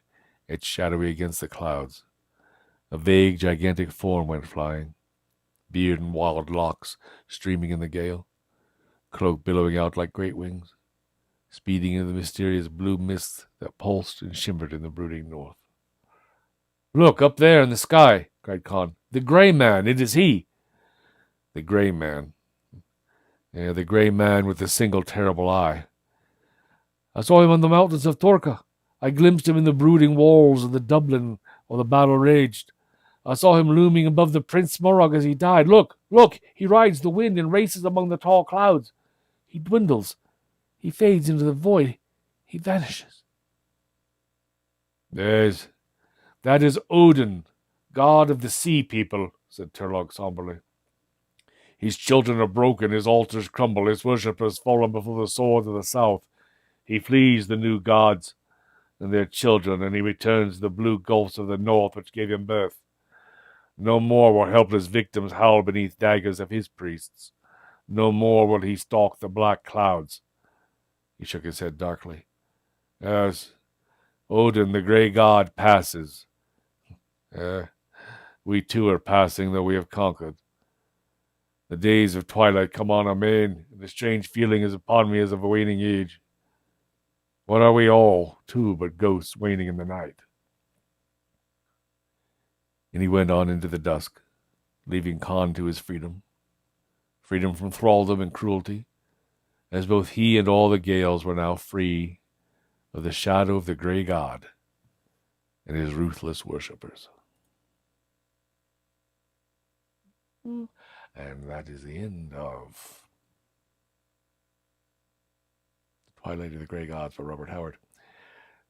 etched shadowy against the clouds. A vague, gigantic form went flying, beard and wild locks streaming in the gale, cloak billowing out like great wings, speeding into the mysterious blue mists that pulsed and shimmered in the brooding north. "Look, up there in the sky," cried Conn. "The grey man, it is he." The grey man. Yeah, the grey man with the single terrible eye. "I saw him on the mountains of Torca. I glimpsed him in the brooding walls of the Dublin while the battle raged. I saw him looming above the Prince Morag as he died. Look, look, he rides the wind and races among the tall clouds. He dwindles. He fades into the void. He vanishes." "Yes, that is Odin, god of the sea people," said Turlogh somberly. "His children are broken, his altars crumble, his worshippers fallen before the swords of the south. He flees the new gods and their children, and he returns to the blue gulfs of the north which gave him birth. No more will helpless victims howl beneath daggers of his priests. No more will he stalk the black clouds." He shook his head darkly. "Yes, Odin, the grey god, passes. We too are passing, though we have conquered. The days of twilight come on amain, and a strange feeling is upon me as of a waning age. What are we all, too, but ghosts waning in the night?" And he went on into the dusk, leaving Conn to his freedom from thraldom and cruelty, as both he and all the Gaels were now free of the shadow of the grey god and his ruthless worshippers. And that is the end of Twilight of the Grey Gods by Robert Howard.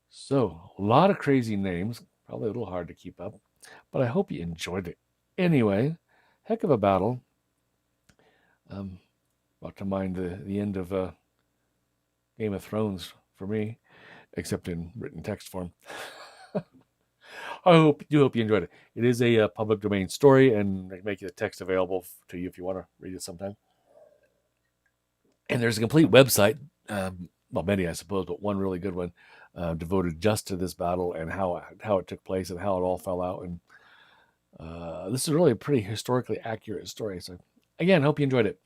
So, a lot of crazy names, probably a little hard to keep up, but I hope you enjoyed it. Anyway, heck of a battle. Brought to mind the end of Game of Thrones for me, except in written text form. I hope you enjoyed it. It is a public domain story, and they make the text available to you if you want to read it sometime. And there's a complete website, well, many I suppose, but one really good one, devoted just to this battle and how it took place and how it all fell out. And this is really a pretty historically accurate story. So again, hope you enjoyed it.